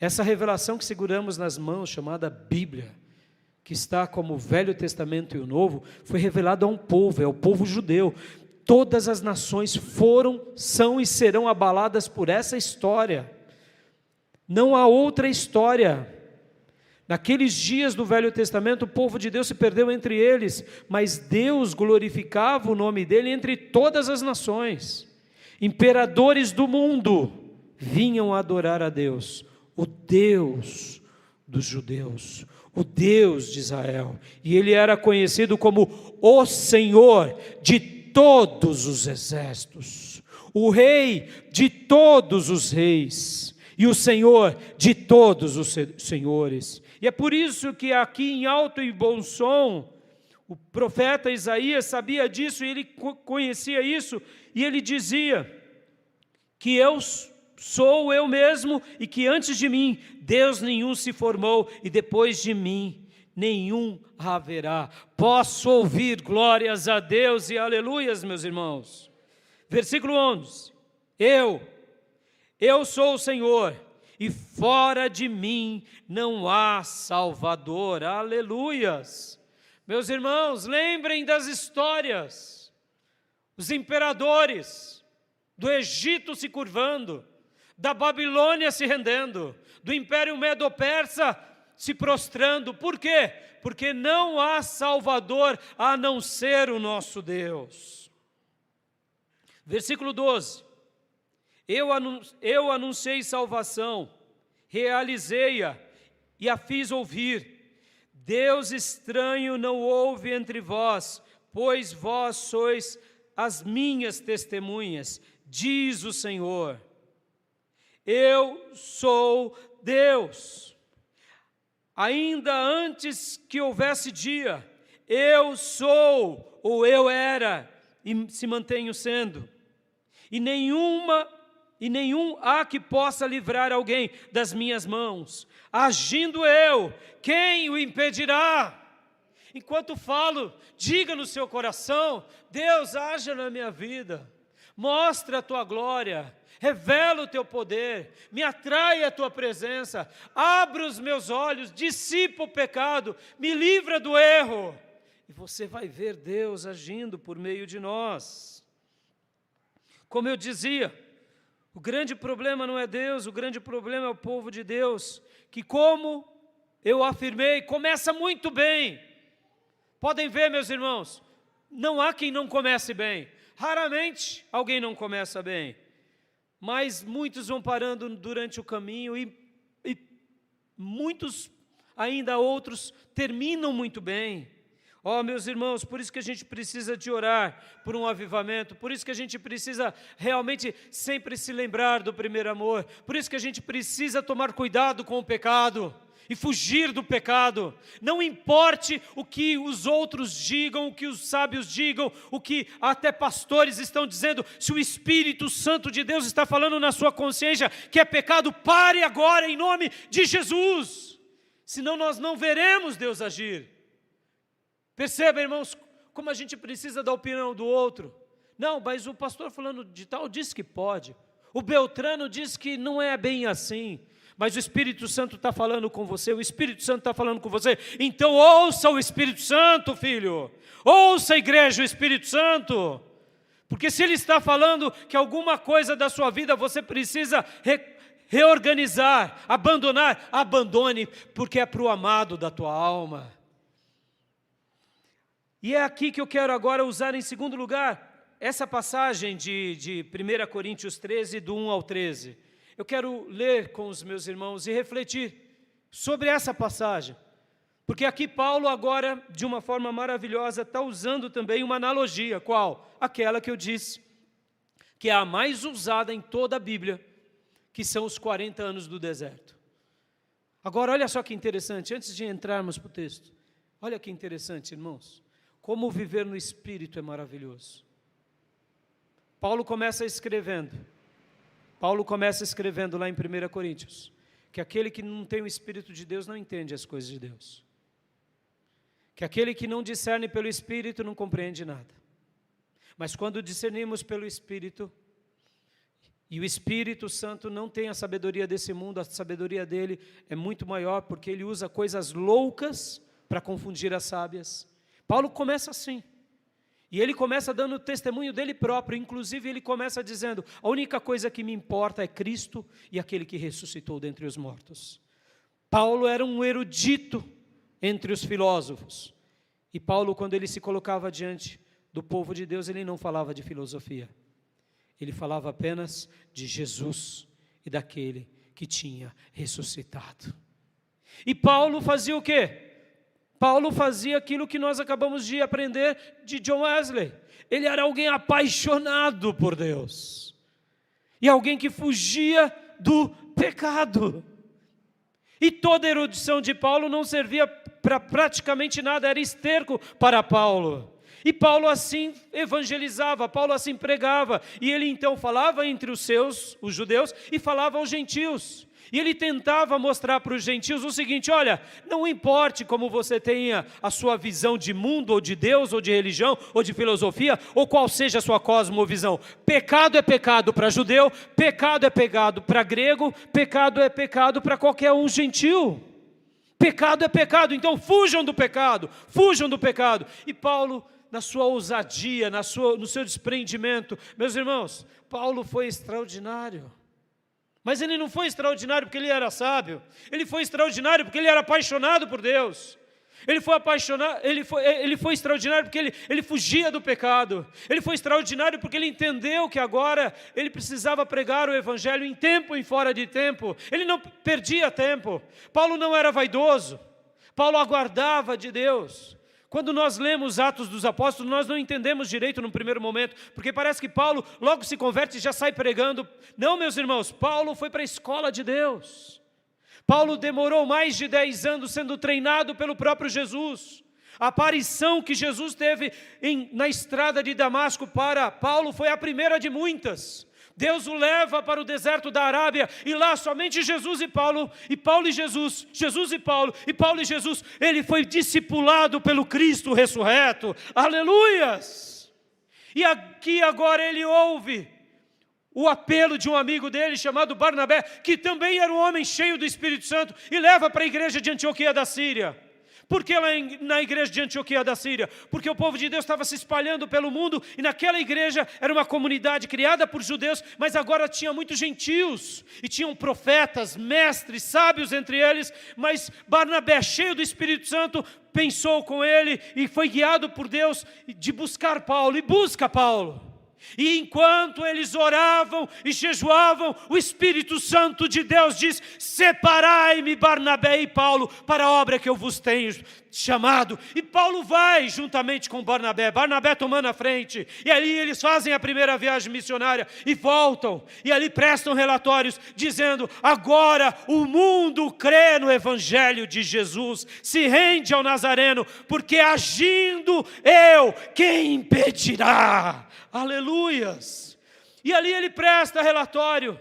Essa revelação que seguramos nas mãos, chamada Bíblia, que está como o Velho Testamento e o Novo, foi revelado a um povo, é o povo judeu. Todas as nações foram, são e serão abaladas por essa história. Não há outra história. Naqueles dias do Velho Testamento, o povo de Deus se perdeu entre eles, mas Deus glorificava o nome dele entre todas as nações. Imperadores do mundo vinham adorar a Deus, o Deus dos judeus, o Deus de Israel. E ele era conhecido como o Senhor de todos os exércitos, o Rei de todos os reis e o Senhor de todos os senhores. E é por isso que aqui em alto e bom som, o profeta Isaías sabia disso, e ele conhecia isso, e ele dizia que eu sou eu mesmo, e que antes de mim Deus nenhum se formou, e depois de mim nenhum haverá. Posso ouvir glórias a Deus e aleluias, meus irmãos. Versículo 11, eu sou o Senhor, e fora de mim não há Salvador. Aleluias! Meus irmãos, lembrem das histórias, os imperadores do Egito se curvando, da Babilônia se rendendo, do Império Medo-Persa se prostrando. Por quê? Porque não há Salvador a não ser o nosso Deus. Versículo 12. Eu anunciei salvação, realizei-a e a fiz ouvir. Deus estranho não houve entre vós, pois vós sois as minhas testemunhas, diz o Senhor. Eu sou Deus. Ainda antes que houvesse dia, eu sou, ou eu era, e se mantenho sendo. E nenhum há que possa livrar alguém das minhas mãos. Agindo eu, quem o impedirá? Enquanto falo, diga no seu coração: Deus, haja na minha vida, mostra a tua glória, revela o teu poder, me atrai a tua presença, abra os meus olhos, dissipa o pecado, me livra do erro. E você vai ver Deus agindo por meio de nós. Como eu dizia, o grande problema não é Deus, o grande problema é o povo de Deus, que, como eu afirmei, começa muito bem. Podem ver, meus irmãos, não há quem não comece bem. Raramente alguém não começa bem, mas muitos vão parando durante o caminho e muitos, ainda outros, terminam muito bem. Meus irmãos, por isso que a gente precisa de orar por um avivamento, por isso que a gente precisa realmente sempre se lembrar do primeiro amor, por isso que a gente precisa tomar cuidado com o pecado e fugir do pecado. Não importe o que os outros digam, o que os sábios digam, o que até pastores estão dizendo, se o Espírito Santo de Deus está falando na sua consciência que é pecado, pare agora em nome de Jesus, senão nós não veremos Deus agir. Perceba, irmãos, como a gente precisa da opinião do outro. Não, mas o pastor falando de tal disse que pode, o Beltrano disse que não é bem assim, mas o Espírito Santo está falando com você, o Espírito Santo está falando com você. Então ouça o Espírito Santo, filho, ouça a igreja, o Espírito Santo, porque se ele está falando que alguma coisa da sua vida você precisa reorganizar, abandonar, abandone, porque é para o amado da tua alma. E é aqui que eu quero agora usar em segundo lugar, essa passagem de 1 Coríntios 13, do 1 ao 13. Eu quero ler com os meus irmãos e refletir sobre essa passagem, porque aqui Paulo agora, de uma forma maravilhosa, está usando também uma analogia. Qual? Aquela que eu disse, que é a mais usada em toda a Bíblia, que são os 40 anos do deserto. Agora, olha só que interessante, antes de entrarmos para o texto, olha que interessante, irmãos. Como viver no Espírito é maravilhoso. Paulo começa escrevendo lá em 1 Coríntios, que aquele que não tem o Espírito de Deus não entende as coisas de Deus. Que aquele que não discerne pelo Espírito não compreende nada. Mas quando discernimos pelo Espírito, E o Espírito Santo não tem a sabedoria desse mundo, a sabedoria dele é muito maior, porque ele usa coisas loucas para confundir as sábias. Paulo começa assim, e ele começa dando o testemunho dele próprio, inclusive ele começa dizendo, a única coisa que me importa é Cristo e aquele que ressuscitou dentre os mortos. Paulo era um erudito entre os filósofos, e Paulo, quando ele se colocava diante do povo de Deus, ele não falava de filosofia. Ele falava apenas de Jesus e daquele que tinha ressuscitado. E Paulo fazia o quê? Paulo fazia aquilo que nós acabamos de aprender de John Wesley. Ele era alguém apaixonado por Deus. E alguém que fugia do pecado. E toda a erudição de Paulo não servia para praticamente nada, era esterco para Paulo. E Paulo assim evangelizava, Paulo assim pregava, e ele então falava entre os judeus, e falava aos gentios. E ele tentava mostrar para os gentios o seguinte, olha, não importe como você tenha a sua visão de mundo, ou de Deus, ou de religião, ou de filosofia, ou qual seja a sua cosmovisão. Pecado é pecado para judeu, pecado é pecado para grego, pecado é pecado para qualquer um gentil. Pecado é pecado, então fujam do pecado, fujam do pecado. E Paulo, na sua ousadia, no seu desprendimento, meus irmãos, Paulo foi extraordinário. Mas ele não foi extraordinário porque ele era sábio, ele foi extraordinário porque ele era apaixonado por Deus. Ele foi extraordinário porque ele fugia do pecado. Ele foi extraordinário porque ele entendeu que agora ele precisava pregar o Evangelho em tempo e fora de tempo. Ele não perdia tempo. Paulo não era vaidoso. Paulo aguardava de Deus. Quando nós lemos Atos dos Apóstolos, nós não entendemos direito no primeiro momento, porque parece que Paulo logo se converte e já sai pregando. Não, meus irmãos, Paulo foi para a escola de Deus. Paulo demorou mais de 10 anos sendo treinado pelo próprio Jesus. A aparição que Jesus teve na estrada de Damasco para Paulo foi a primeira de muitas. Deus o leva para o deserto da Arábia, e lá somente Jesus e Paulo e Jesus, Jesus e Paulo e Jesus, ele foi discipulado pelo Cristo ressurreto, aleluias! E aqui agora ele ouve o apelo de um amigo dele chamado Barnabé, que também era um homem cheio do Espírito Santo, e leva para a igreja de Antioquia da Síria. Por que lá na igreja de Antioquia da Síria? Porque o povo de Deus estava se espalhando pelo mundo, e naquela igreja era uma comunidade criada por judeus, mas agora tinha muitos gentios, e tinham profetas, mestres, sábios entre eles, mas Barnabé, cheio do Espírito Santo, pensou com ele, e foi guiado por Deus de buscar Paulo, e busca Paulo. E enquanto eles oravam e jejuavam, o Espírito Santo de Deus diz: separai-me Barnabé e Paulo para a obra que eu vos tenho chamado. E Paulo vai juntamente com Barnabé tomando a frente, e ali eles fazem a primeira viagem missionária e voltam, e ali prestam relatórios dizendo: agora o mundo crê no Evangelho de Jesus, se rende ao Nazareno, porque agindo eu, quem impedirá? Aleluias! E ali ele presta relatório.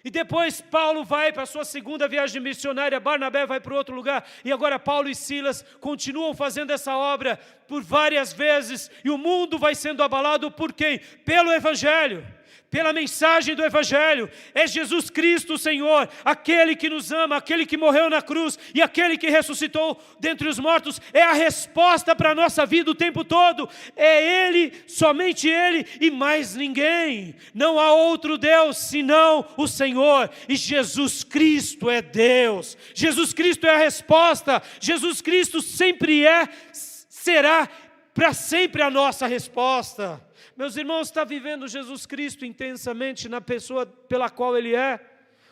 E depois Paulo vai para a sua segunda viagem missionária, Barnabé vai para outro lugar, e agora Paulo e Silas continuam fazendo essa obra por várias vezes, e o mundo vai sendo abalado por quem? Pelo Evangelho. Pela mensagem do Evangelho, é Jesus Cristo o Senhor, aquele que nos ama, aquele que morreu na cruz e aquele que ressuscitou dentre os mortos, é a resposta para a nossa vida o tempo todo, é Ele, somente Ele e mais ninguém, não há outro Deus senão o Senhor, e Jesus Cristo é Deus, Jesus Cristo é a resposta, Jesus Cristo sempre será para sempre a nossa resposta. Meus irmãos, está vivendo Jesus Cristo intensamente na pessoa pela qual Ele é?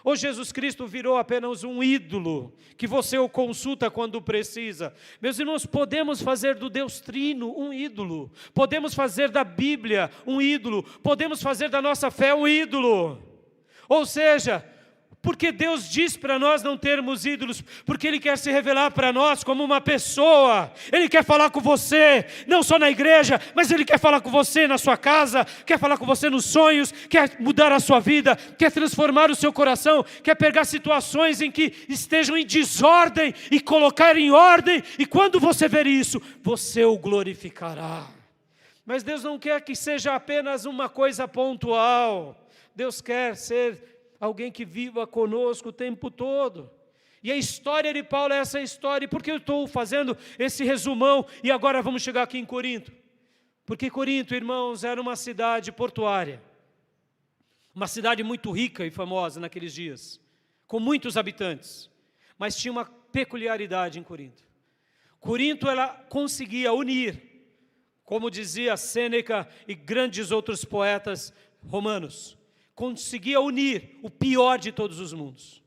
Ou Jesus Cristo virou apenas um ídolo, que você o consulta quando precisa? Meus irmãos, podemos fazer do Deus Trino um ídolo, podemos fazer da Bíblia um ídolo, podemos fazer da nossa fé um ídolo. Ou seja, porque Deus diz para nós não termos ídolos, porque Ele quer se revelar para nós como uma pessoa. Ele quer falar com você, não só na igreja, mas Ele quer falar com você na sua casa, quer falar com você nos sonhos, quer mudar a sua vida, quer transformar o seu coração, quer pegar situações em que estejam em desordem e colocar em ordem, e quando você ver isso, você o glorificará. Mas Deus não quer que seja apenas uma coisa pontual. Deus quer ser alguém que viva conosco o tempo todo. E a história de Paulo é essa história. E por que eu estou fazendo esse resumão? E agora vamos chegar aqui em Corinto. Porque Corinto, irmãos, era uma cidade portuária. Uma cidade muito rica e famosa naqueles dias, com muitos habitantes. Mas tinha uma peculiaridade em Corinto. Corinto, ela conseguia unir, como dizia Sêneca e grandes outros poetas romanos, conseguia unir o pior de todos os mundos.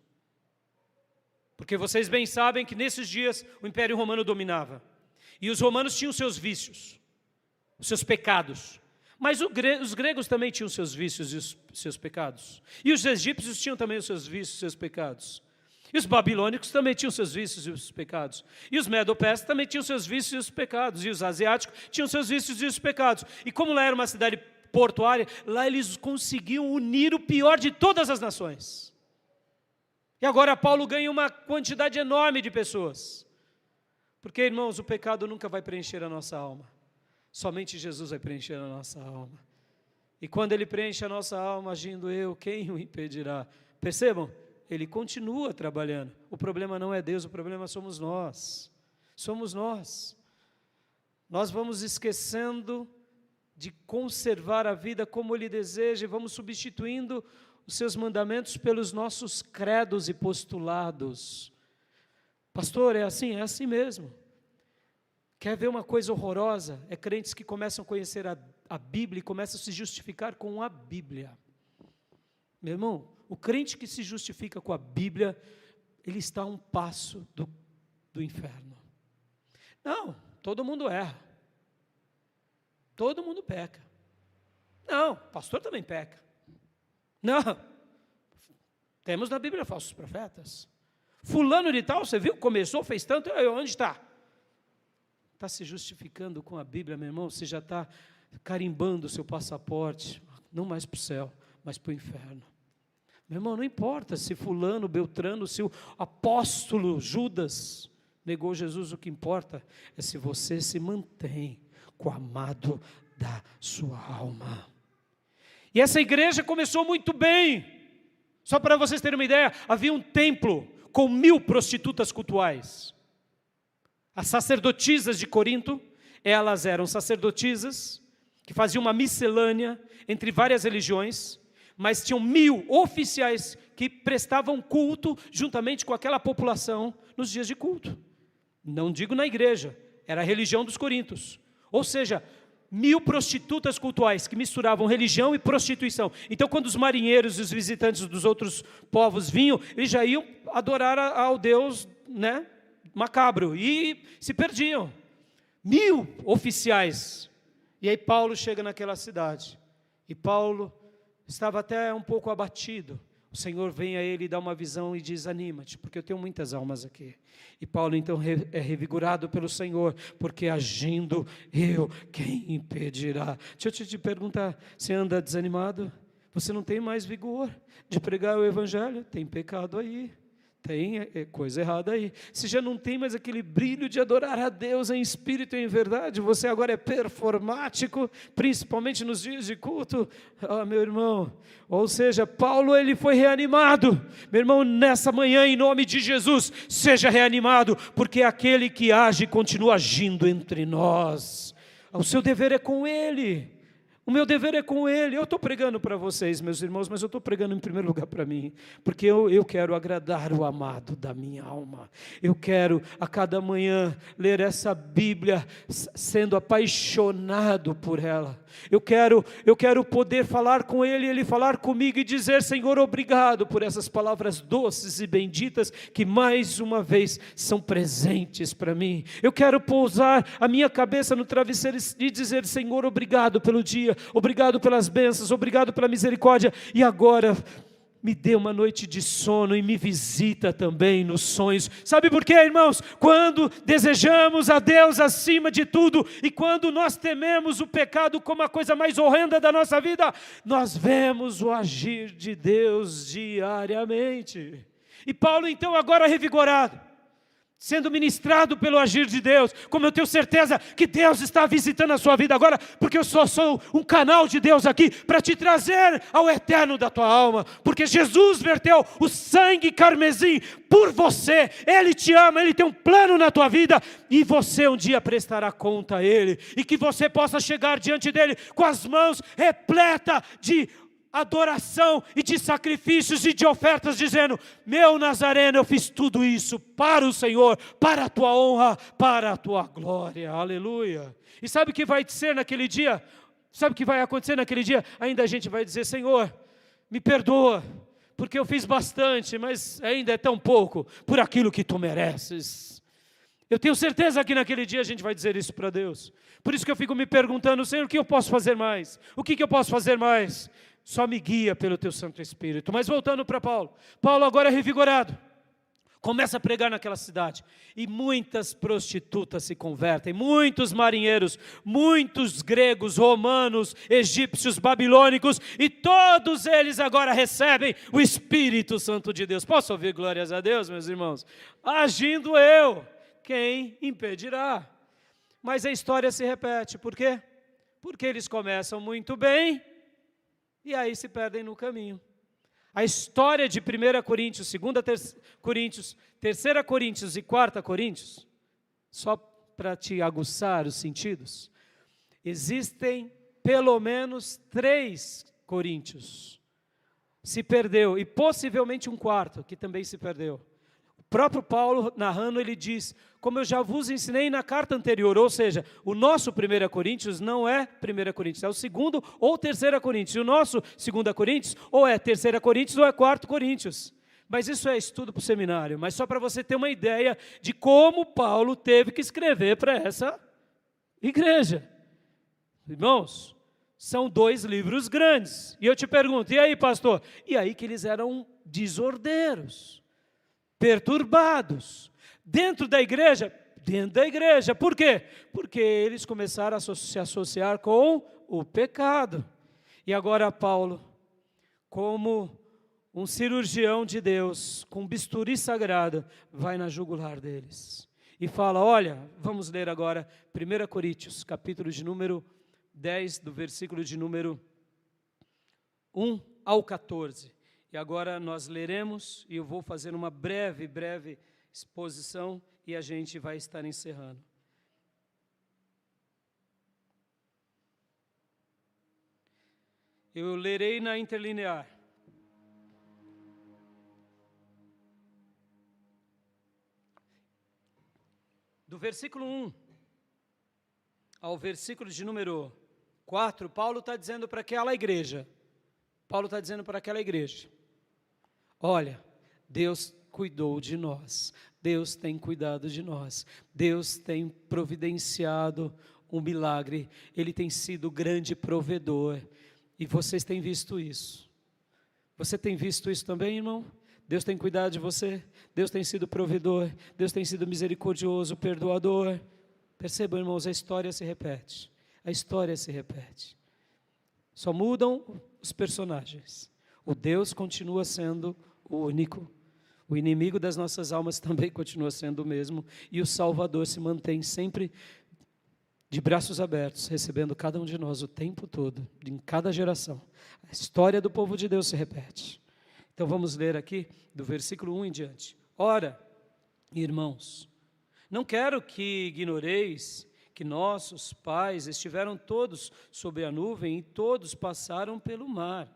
Porque vocês bem sabem que nesses dias o Império Romano dominava. E os romanos tinham seus vícios, os seus pecados. Mas os gregos também tinham seus vícios e os seus pecados. E os egípcios tinham também os seus vícios e os seus pecados. E os babilônicos também tinham seus vícios e os pecados. E os medo-persas também tinham seus vícios e os pecados. E os asiáticos tinham seus vícios e os pecados. E como lá era uma cidade portuária, lá eles conseguiam unir o pior de todas as nações. E agora Paulo ganha uma quantidade enorme de pessoas. Porque, irmãos, o pecado nunca vai preencher a nossa alma. Somente Jesus vai preencher a nossa alma. E quando Ele preenche a nossa alma, agindo eu, quem o impedirá? Percebam? Ele continua trabalhando. O problema não é Deus, o problema somos nós. Somos nós. Nós vamos esquecendo de conservar a vida como Ele deseja e vamos substituindo os seus mandamentos pelos nossos credos e postulados. Pastor, é assim mesmo. Quer ver uma coisa horrorosa? É crentes que começam a conhecer a Bíblia e começam a se justificar com a Bíblia. Meu irmão, o crente que se justifica com a Bíblia, ele está a um passo do inferno. Não, todo mundo erra. Todo mundo peca. Não, pastor também peca. Não, temos na Bíblia falsos profetas. Fulano de tal, você viu, começou, fez tanto, onde está? Está se justificando com a Bíblia, meu irmão, você já está carimbando o seu passaporte, não mais para o céu, mas para o inferno. Meu irmão, não importa se fulano, Beltrano, se o apóstolo Judas negou Jesus, o que importa é se você se mantém com o amado da sua alma. E essa igreja começou muito bem. Só para vocês terem uma ideia, havia um templo com 1000 prostitutas cultuais. As sacerdotisas de Corinto, elas eram sacerdotisas que faziam uma miscelânea entre várias religiões, mas tinham 1000 oficiais que prestavam culto juntamente com aquela população nos dias de culto. Não digo na igreja, era a religião dos coríntios. Ou seja, 1000 prostitutas cultuais que misturavam religião e prostituição. Então, quando os marinheiros e os visitantes dos outros povos vinham, eles já iam adorar ao Deus, macabro, e se perdiam. 1000 oficiais. E aí Paulo chega naquela cidade. E Paulo estava até um pouco abatido. O Senhor vem a ele e dá uma visão e diz: anima-te, porque eu tenho muitas almas aqui. E Paulo então é revigorado pelo Senhor, porque agindo eu, quem impedirá? Deixa eu te perguntar, você anda desanimado? Você não tem mais vigor de pregar o Evangelho? Tem pecado aí, tem coisa errada aí. Você já não tem mais aquele brilho de adorar a Deus em espírito e em verdade, você agora é performático, principalmente nos dias de culto. Meu irmão, ou seja, Paulo ele foi reanimado. Meu irmão, nessa manhã, em nome de Jesus, seja reanimado, porque aquele que age continua agindo entre nós. O seu dever é com Ele. O meu dever é com Ele. Eu estou pregando para vocês, meus irmãos, mas eu estou pregando em primeiro lugar para mim, porque eu quero agradar o amado da minha alma. Eu quero a cada manhã ler essa Bíblia sendo apaixonado por ela. Eu quero poder falar com Ele, Ele falar comigo e dizer: Senhor, obrigado por essas palavras doces e benditas que mais uma vez são presentes para mim. Eu quero pousar a minha cabeça no travesseiro e dizer: Senhor, obrigado pelo dia, obrigado pelas bênçãos, obrigado pela misericórdia, e agora me dê uma noite de sono e me visita também nos sonhos. Sabe por quê, irmãos? Quando desejamos a Deus acima de tudo, e quando nós tememos o pecado como a coisa mais horrenda da nossa vida, nós vemos o agir de Deus diariamente. E Paulo então agora revigorado, sendo ministrado pelo agir de Deus, como eu tenho certeza que Deus está visitando a sua vida agora, porque eu só sou um canal de Deus aqui, para te trazer ao eterno da tua alma, porque Jesus verteu o sangue carmesim por você, Ele te ama, Ele tem um plano na tua vida, e você um dia prestará conta a Ele, e que você possa chegar diante dEle, com as mãos repletas de adoração e de sacrifícios e de ofertas, dizendo: meu Nazareno, eu fiz tudo isso para o Senhor, para a tua honra, para a tua glória, aleluia. E sabe o que vai ser naquele dia? Sabe o que vai acontecer naquele dia? Ainda a gente vai dizer: Senhor, me perdoa, porque eu fiz bastante, mas ainda é tão pouco, por aquilo que tu mereces. Eu tenho certeza que naquele dia a gente vai dizer isso para Deus. Por isso que eu fico me perguntando: Senhor, o que eu posso fazer mais? O que eu posso fazer mais? Só me guia pelo teu Santo Espírito. Mas voltando para Paulo. Paulo agora é revigorado. Começa a pregar naquela cidade. E muitas prostitutas se convertem. Muitos marinheiros. Muitos gregos, romanos, egípcios, babilônicos. E todos eles agora recebem o Espírito Santo de Deus. Posso ouvir glórias a Deus, meus irmãos? Agindo eu, quem impedirá? Mas a história se repete. Por quê? Porque eles começam muito bem e aí se perdem no caminho. A história de 1 Coríntios, 2 Coríntios, 3 Coríntios e 4 Coríntios, só para te aguçar os sentidos, existem pelo menos 3 Coríntios. Se perdeu, e possivelmente um quarto, que também se perdeu. O próprio Paulo, narrando, ele diz: como eu já vos ensinei na carta anterior, ou seja, o nosso 1 Coríntios não é 1 Coríntios, é o 2º ou 3 Coríntios. E o nosso 2 Coríntios, ou é 3 Coríntios ou é 4 Coríntios. Mas isso é estudo para o seminário, mas só para você ter uma ideia de como Paulo teve que escrever para essa igreja. Irmãos, são 2 livros grandes. E eu te pergunto: e aí, pastor? E aí que eles eram desordeiros, perturbados. Dentro da igreja, por quê? Porque eles começaram a se associar com o pecado. E agora Paulo, como um cirurgião de Deus, com bisturi sagrado, vai na jugular deles. E fala: olha, vamos ler agora 1 Coríntios, capítulo de número 10, do versículo de número 1 ao 14. E agora nós leremos, e eu vou fazer uma breve exposição, e a gente vai estar encerrando. Eu lerei na interlinear. Do versículo 1 ao versículo de número 4, Paulo está dizendo para aquela igreja. Olha, Deus cuidou de nós, Deus tem cuidado de nós, Deus tem providenciado um milagre, Ele tem sido o grande provedor, e vocês têm visto isso. Você tem visto isso também, irmão? Deus tem cuidado de você, Deus tem sido provedor, Deus tem sido misericordioso, perdoador. Percebam, irmãos, a história se repete, só mudam os personagens, o Deus continua sendo o único. O inimigo das nossas almas também continua sendo o mesmo, e o Salvador se mantém sempre de braços abertos, recebendo cada um de nós o tempo todo, em cada geração. A história do povo de Deus se repete. Então vamos ler aqui do versículo 1 em diante. Ora, irmãos, não quero que ignoreis que nossos pais estiveram todos sob a nuvem e todos passaram pelo mar,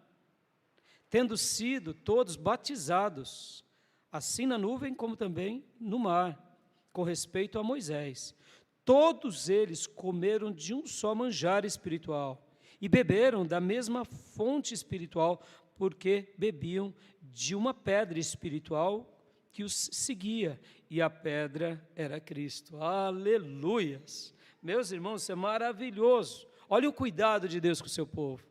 tendo sido todos batizados, assim na nuvem como também no mar, com respeito a Moisés. Todos eles comeram de um só manjar espiritual e beberam da mesma fonte espiritual, porque bebiam de uma pedra espiritual que os seguia, e a pedra era Cristo. Aleluias! Meus irmãos, isso é maravilhoso. Olha o cuidado de Deus com o seu povo.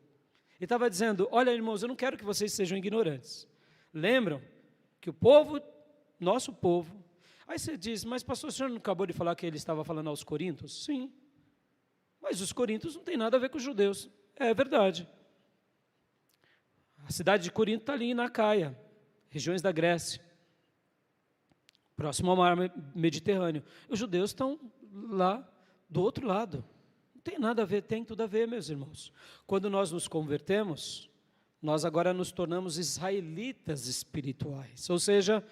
Ele estava dizendo: olha, irmãos, eu não quero que vocês sejam ignorantes. Lembram que o povo, nosso povo... Aí você diz: mas pastor, o senhor não acabou de falar que ele estava falando aos coríntios? Sim, mas os coríntios não tem nada a ver com os judeus. É verdade. A cidade de Corinto está ali na Acaia, regiões da Grécia. próximo ao mar Mediterrâneo. Os judeus estão lá do outro lado. Não tem nada a ver, tem tudo a ver, meus irmãos. Quando nós nos convertemos, nós agora nos tornamos israelitas espirituais. Ou seja,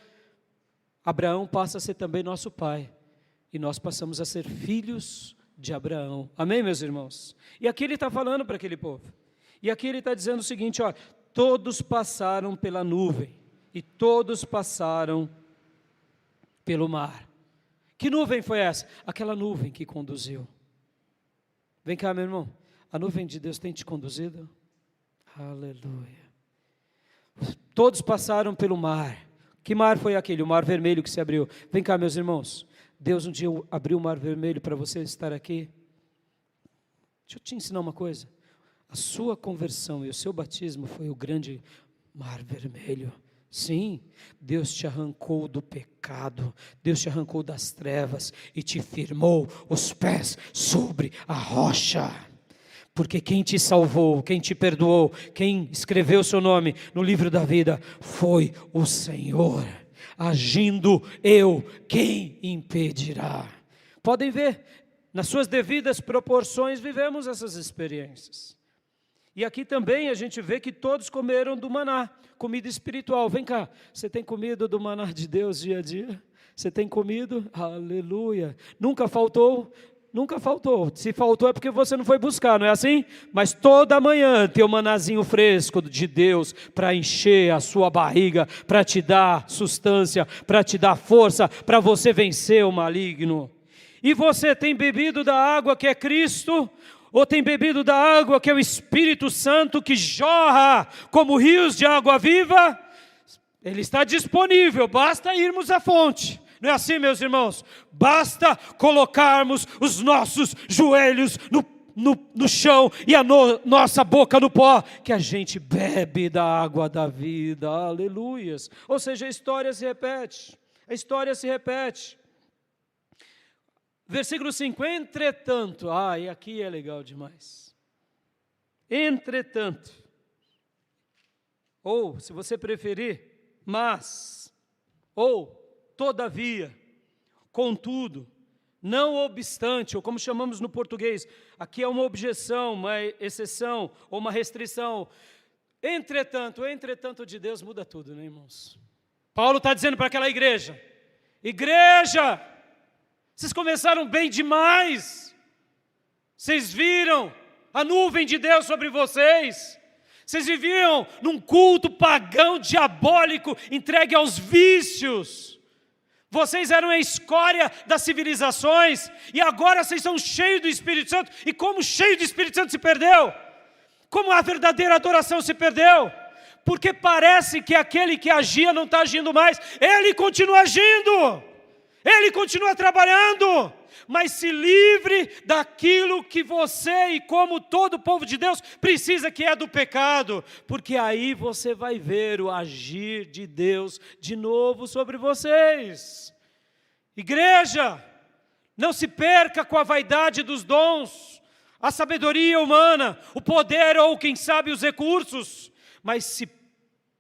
Abraão passa a ser também nosso pai. E nós passamos a ser filhos de Abraão. Amém, meus irmãos? E aqui ele está falando para aquele povo. E aqui ele está dizendo o seguinte, ó, todos passaram pela nuvem e todos passaram pelo mar. Que nuvem foi essa? Aquela nuvem que conduziu. Vem cá, meu irmão. A nuvem de Deus tem te conduzido? Aleluia. Todos passaram pelo mar. Que mar foi aquele? O mar vermelho que se abriu. Vem cá, meus irmãos. Deus um dia abriu o mar vermelho para você estar aqui. Deixa eu te ensinar uma coisa. A sua conversão e o seu batismo foi o grande mar vermelho. Sim, Deus te arrancou do pecado, Deus te arrancou das trevas e te firmou os pés sobre a rocha. Porque quem te salvou, quem te perdoou, quem escreveu o seu nome no livro da vida foi o Senhor. Agindo eu, quem impedirá? Podem ver, nas suas devidas proporções vivemos essas experiências. E aqui também a gente vê que todos comeram do maná, comida espiritual. Vem cá, você tem comido do maná de Deus dia a dia? Você tem comido? Aleluia. Nunca faltou? Nunca faltou. Se faltou é porque você não foi buscar, não é assim? Mas toda manhã tem um manazinho fresco de Deus para encher a sua barriga, para te dar sustância, para te dar força, para você vencer o maligno. E você tem bebido da água que é Cristo? Ou tem bebido da água que é o Espírito Santo que jorra como rios de água viva? Ele está disponível, basta irmos à fonte. Não é assim, meus irmãos? Basta colocarmos os nossos joelhos no chão e a nossa boca no pó, que a gente bebe da água da vida. Aleluias. Ou seja, a história se repete. A história se repete. Versículo 5, entretanto, e aqui é legal demais. Entretanto, ou se você preferir, mas, ou todavia, contudo, não obstante, ou como chamamos no português, aqui é uma objeção, uma exceção, ou uma restrição. Entretanto de Deus muda tudo, né, irmãos? Paulo está dizendo para aquela igreja, vocês começaram bem demais, vocês viram a nuvem de Deus sobre vocês, vocês viviam num culto pagão, diabólico, entregue aos vícios, vocês eram a escória das civilizações, e agora vocês são cheios do Espírito Santo, e como cheio do Espírito Santo se perdeu? Como a verdadeira adoração se perdeu? Porque parece que aquele que agia não está agindo mais, ele continua agindo, ele continua trabalhando, mas se livre daquilo que você e como todo o povo de Deus precisa, que é do pecado, porque aí você vai ver o agir de Deus de novo sobre vocês. Igreja, não se perca com a vaidade dos dons, a sabedoria humana, o poder ou quem sabe os recursos, mas se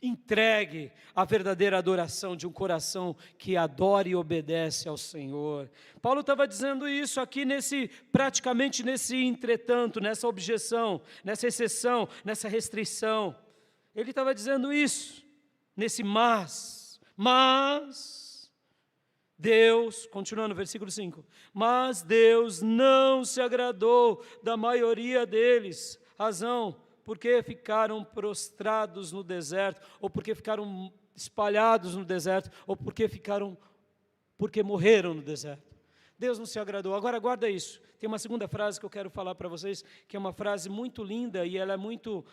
entregue à verdadeira adoração de um coração que adora e obedece ao Senhor. Paulo estava dizendo isso aqui praticamente nesse entretanto, nessa objeção, nessa exceção, nessa restrição. Ele estava dizendo isso, nesse mas Deus, continuando no versículo 5, mas Deus não se agradou da maioria deles, razão, porque ficaram prostrados no deserto, ou porque ficaram espalhados no deserto, ou porque morreram no deserto. Deus não se agradou. Agora guarda isso. Tem uma segunda frase que eu quero falar para vocês, que é uma frase muito linda e ela é muito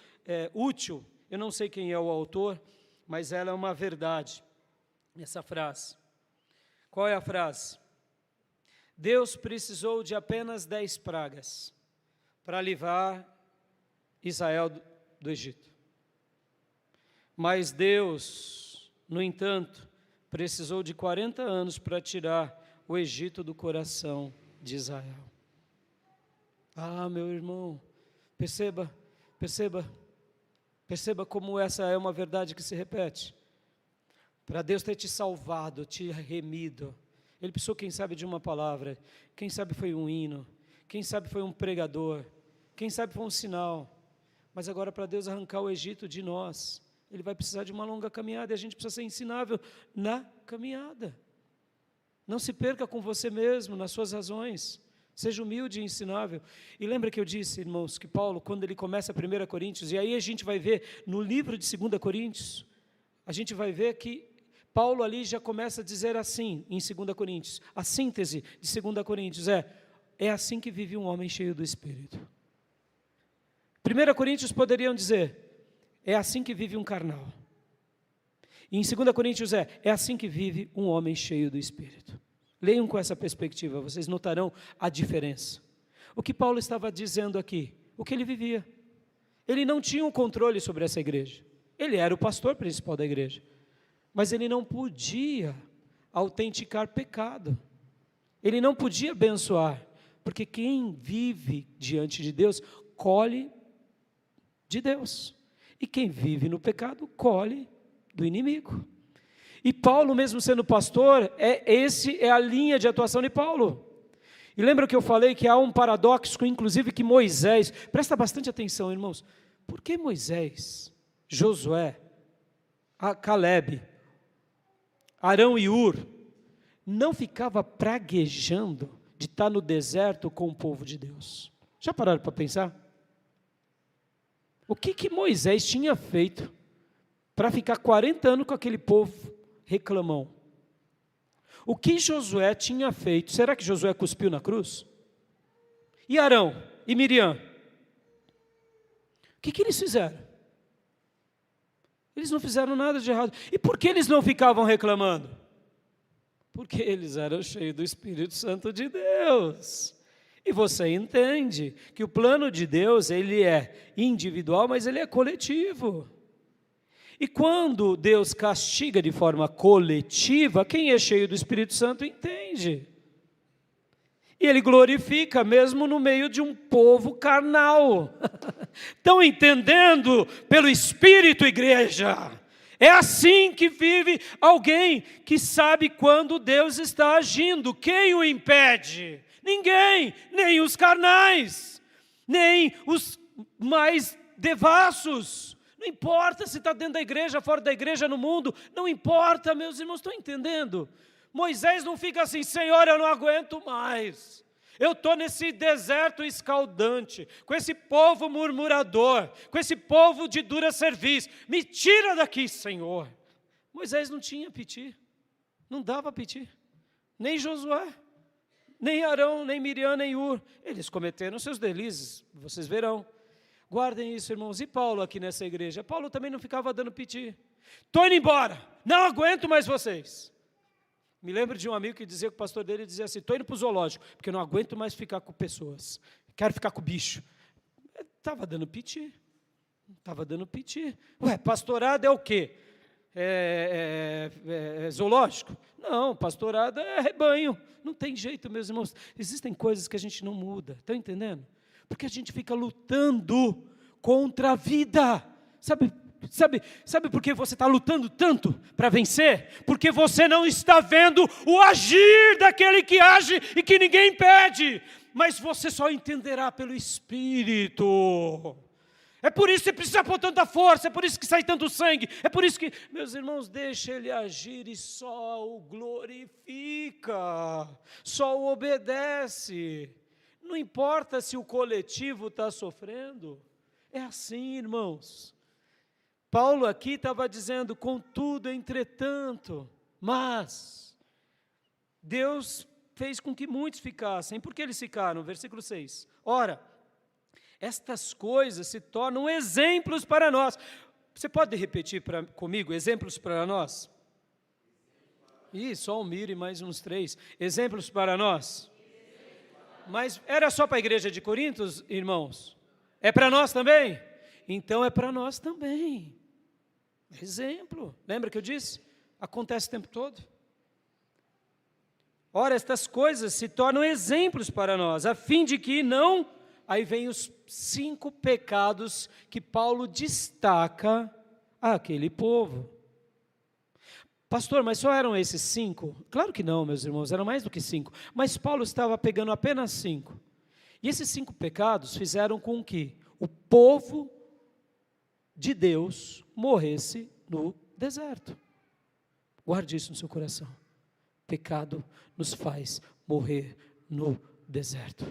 útil. Eu não sei quem é o autor, mas ela é uma verdade. Essa frase. Qual é a frase? Deus precisou de apenas 10 pragas para livrar Israel do Egito. Mas Deus, no entanto, precisou de 40 anos para tirar o Egito do coração de Israel. Meu irmão, perceba como essa é uma verdade que se repete. para Deus ter te salvado, te remido, Ele precisou, quem sabe, de uma palavra, quem sabe foi um hino, quem sabe foi um pregador, quem sabe foi um sinal, mas agora para Deus arrancar o Egito de nós, Ele vai precisar de uma longa caminhada, e a gente precisa ser ensinável na caminhada. Não se perca com você mesmo, nas suas razões, seja humilde e ensinável. E lembra que eu disse, irmãos, que Paulo, quando ele começa 1 Coríntios, e aí a gente vai ver no livro de 2 Coríntios, a gente vai ver que Paulo ali já começa a dizer assim, em 2 Coríntios, a síntese de 2 Coríntios é assim que vive um homem cheio do Espírito. 1 Coríntios poderiam dizer, é assim que vive um carnal. E em 2 Coríntios é assim que vive um homem cheio do Espírito. Leiam com essa perspectiva, vocês notarão a diferença. O que Paulo estava dizendo aqui, o que ele vivia. Ele não tinha um controle sobre essa igreja. Ele era o pastor principal da igreja. Mas ele não podia autenticar pecado. Ele não podia abençoar. Porque quem vive diante de Deus, colhe de Deus. E quem vive no pecado, colhe do inimigo. E Paulo, mesmo sendo pastor, esse é a linha de atuação de Paulo. E lembra que eu falei que há um paradoxo, inclusive que Moisés, presta bastante atenção, irmãos, por que Moisés, Josué, Calebe, Arão e Ur, não ficava praguejando de estar no deserto com o povo de Deus? Já pararam para pensar? O que Moisés tinha feito para ficar 40 anos com aquele povo reclamão? O que Josué tinha feito? Será que Josué cuspiu na cruz? E Arão e Miriam? O que eles fizeram? Eles não fizeram nada de errado. E por que eles não ficavam reclamando? Porque eles eram cheios do Espírito Santo de Deus. E você entende que o plano de Deus, ele é individual, mas ele é coletivo. E quando Deus castiga de forma coletiva, quem é cheio do Espírito Santo entende. E Ele glorifica mesmo no meio de um povo carnal. Estão entendendo pelo Espírito, igreja? É assim que vive alguém que sabe quando Deus está agindo. Quem o impede? Ninguém, nem os carnais, nem os mais devassos. Não importa se está dentro da igreja, fora da igreja, no mundo, não importa, meus irmãos, estão entendendo? Moisés não fica assim, Senhor, eu não aguento mais, eu estou nesse deserto escaldante, com esse povo murmurador, com esse povo de dura serviço, me tira daqui, Senhor. Moisés não tinha piti, não dava piti, nem Josué, nem Arão, nem Miriam, nem Ur, eles cometeram seus delícias, vocês verão. Guardem isso, irmãos. E Paulo aqui nessa igreja? Paulo também não ficava dando piti. Estou indo embora, não aguento mais vocês. Me lembro de um amigo que dizia que o pastor dele dizia assim, estou indo para o zoológico, porque eu não aguento mais ficar com pessoas. Quero ficar com o bicho. Estava dando piti. Estava dando piti. Ué, pastorado é o quê? É zoológico? Não, pastorado é rebanho. Não tem jeito, meus irmãos. Existem coisas que a gente não muda. Estão entendendo? Porque a gente fica lutando contra a vida. Sabe por que você está lutando tanto para vencer? Porque você não está vendo o agir daquele que age e que ninguém impede. Mas você só entenderá pelo Espírito. É por isso que você precisa pôr tanta força, é por isso que sai tanto sangue, é por isso que, meus irmãos, deixa Ele agir e só o glorifica, só o obedece. Não importa se o coletivo está sofrendo, é assim, irmãos. Paulo aqui estava dizendo, contudo, entretanto, mas, Deus fez com que muitos ficassem. Por que eles ficaram? Versículo 6. Ora, estas coisas se tornam exemplos para nós. Você pode repetir comigo, exemplos para nós? Só o Miro e mais uns 3. Exemplos para nós. Mas era só para a igreja de Corinto, irmãos? É para nós também? Então é para nós também. Exemplo. Lembra que eu disse? Acontece o tempo todo. Ora, estas coisas se tornam exemplos para nós, a fim de que não... Aí vem os 5 pecados que Paulo destaca àquele povo. Pastor, mas só eram esses 5? Claro que não, meus irmãos, eram mais do que 5. Mas Paulo estava pegando apenas 5. E esses 5 pecados fizeram com que o povo de Deus morresse no deserto. Guarde isso no seu coração. Pecado nos faz morrer no deserto.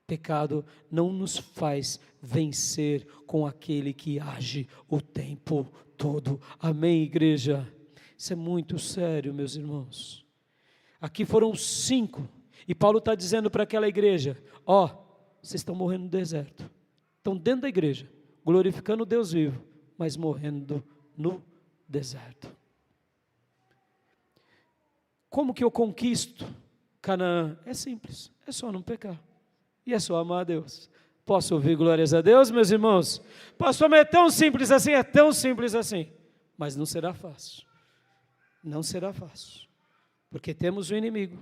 Pecado não nos faz vencer com aquele que age o tempo todo. Amém, igreja? Isso é muito sério, meus irmãos. Aqui foram 5. E Paulo está dizendo para aquela igreja: vocês estão morrendo no deserto. Estão dentro da igreja, glorificando o Deus vivo, mas morrendo no deserto. Como que eu conquisto Canaã? É simples, é só não pecar. E é só amar a Deus. Posso ouvir glórias a Deus, meus irmãos? Pastor, mas é tão simples assim? É tão simples assim. Mas não será fácil. Não será fácil. Porque temos o inimigo.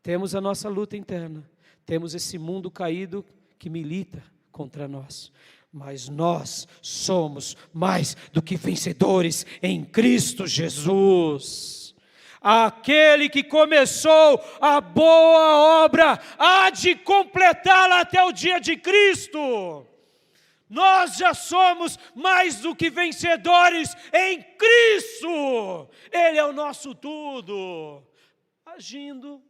Temos a nossa luta interna. Temos esse mundo caído que milita contra nós. Mas nós somos mais do que vencedores em Cristo Jesus. Aquele que começou a boa obra há de completá-la até o dia de Cristo. Nós já somos mais do que vencedores em Cristo. Ele é o nosso tudo. Agindo,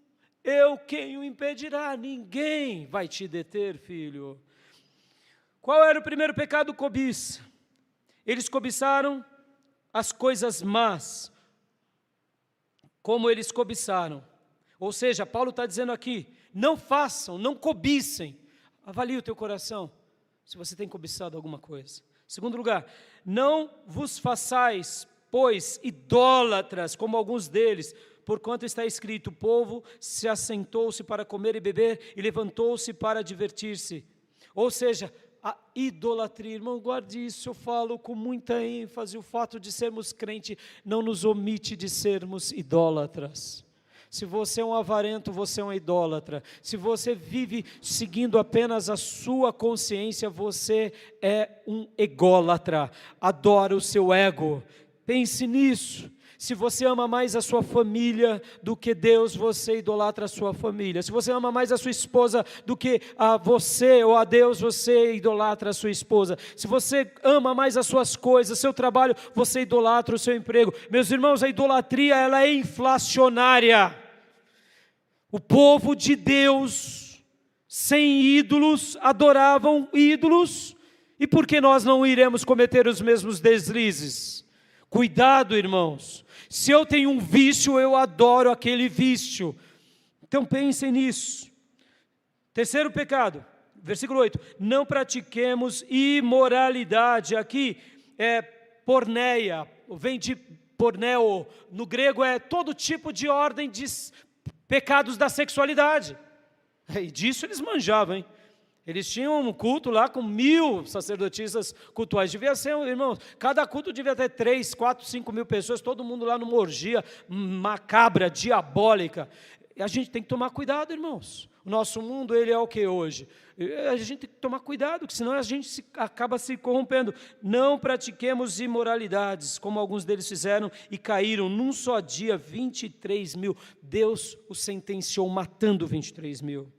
quem o impedirá? Ninguém vai te deter, filho. Qual era o primeiro pecado? Cobiça. Eles cobiçaram as coisas más, como eles cobiçaram. Ou seja, Paulo está dizendo aqui: não façam, não cobicem. Avalie o teu coração, se você tem cobiçado alguma coisa. Segundo lugar, não vos façais, pois, idólatras, como alguns deles, porquanto está escrito: o povo se assentou-se para comer e beber, e levantou-se para divertir-se. Ou seja, a idolatria, irmão, guarde isso, eu falo com muita ênfase. O fato de sermos crentes não nos omite de sermos idólatras. Se você é um avarento, você é um idólatra. Se você vive seguindo apenas a sua consciência, você é um ególatra. Adora o seu ego. Pense nisso. Se você ama mais a sua família do que Deus, você idolatra a sua família. Se você ama mais a sua esposa do que a você ou a Deus, você idolatra a sua esposa. Se você ama mais as suas coisas, seu trabalho, você idolatra o seu emprego. Meus irmãos, a idolatria, ela é inflacionária. O povo de Deus, sem ídolos, adoravam ídolos. E por que nós não iremos cometer os mesmos deslizes? Cuidado, irmãos. Se eu tenho um vício, eu adoro aquele vício. Então pensem nisso. Terceiro pecado, versículo 8. Não pratiquemos imoralidade. Aqui é porneia, vem de porneo. No grego é todo tipo de ordem de pecados da sexualidade. E disso eles manjavam, hein? Eles tinham um culto lá com 1000 sacerdotisas cultuais. Devia ser, irmãos, cada culto devia ter 3, 4, 5 mil pessoas, todo mundo lá numa orgia macabra, diabólica. E a gente tem que tomar cuidado, irmãos. O nosso mundo, ele é o que hoje? A gente tem que tomar cuidado, porque senão a gente acaba se corrompendo. Não pratiquemos imoralidades, como alguns deles fizeram e caíram num só dia 23 mil. Deus os sentenciou matando 23 mil.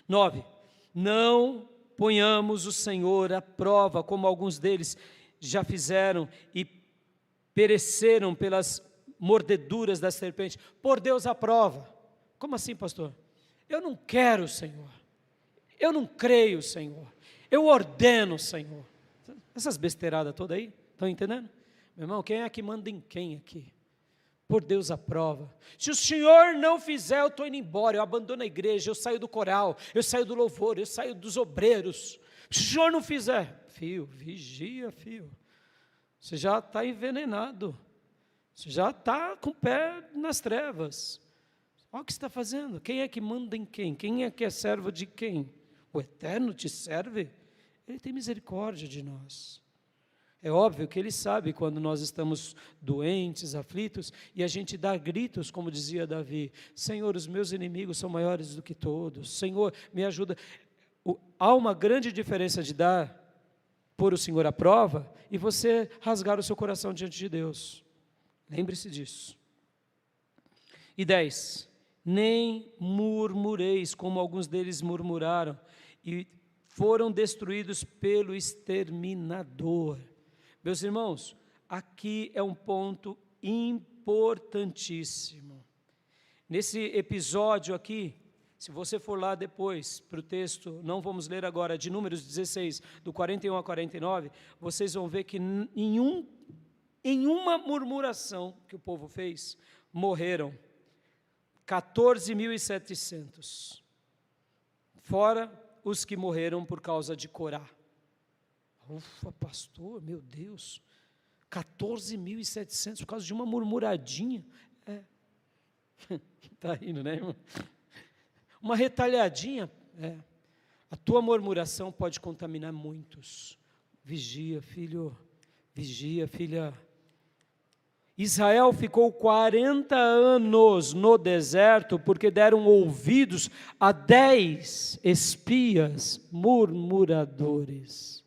9. Não ponhamos o Senhor à prova, como alguns deles já fizeram e pereceram pelas mordeduras da serpente. Por Deus à prova. Como assim, pastor? Eu não quero, Senhor. Eu não creio, Senhor. Eu ordeno, Senhor. Essas besteiradas todas aí, estão entendendo? Meu irmão, quem é que manda em quem aqui? Por Deus à prova. Se o Senhor não fizer, eu estou indo embora, eu abandono a igreja, eu saio do coral, eu saio do louvor, eu saio dos obreiros. Se o Senhor não fizer, filho, vigia, filho. Você já está envenenado. Você já está com o pé nas trevas. Olha o que você está fazendo. Quem é que manda em quem? Quem é que é servo de quem? O Eterno te serve? Ele tem misericórdia de nós. É óbvio que Ele sabe quando nós estamos doentes, aflitos, e a gente dá gritos, como dizia Davi: Senhor, os meus inimigos são maiores do que todos, Senhor, me ajuda. Há uma grande diferença de pôr o Senhor à prova, e você rasgar o seu coração diante de Deus. Lembre-se disso. E 10. Nem murmureis, como alguns deles murmuraram, e foram destruídos pelo exterminador. Meus irmãos, aqui é um ponto importantíssimo. Nesse episódio aqui, se você for lá depois para o texto, não vamos ler agora, de Números 16, do 41 a 49, vocês vão ver que em uma murmuração que o povo fez, morreram 14.700, fora os que morreram por causa de Corá. Ufa, pastor, meu Deus, 14.700 por causa de uma murmuradinha. Está rindo, né, irmão? Uma retalhadinha. A tua murmuração pode contaminar muitos. Vigia, filho, vigia, filha. Israel ficou 40 anos no deserto porque deram ouvidos a 10 espias murmuradores.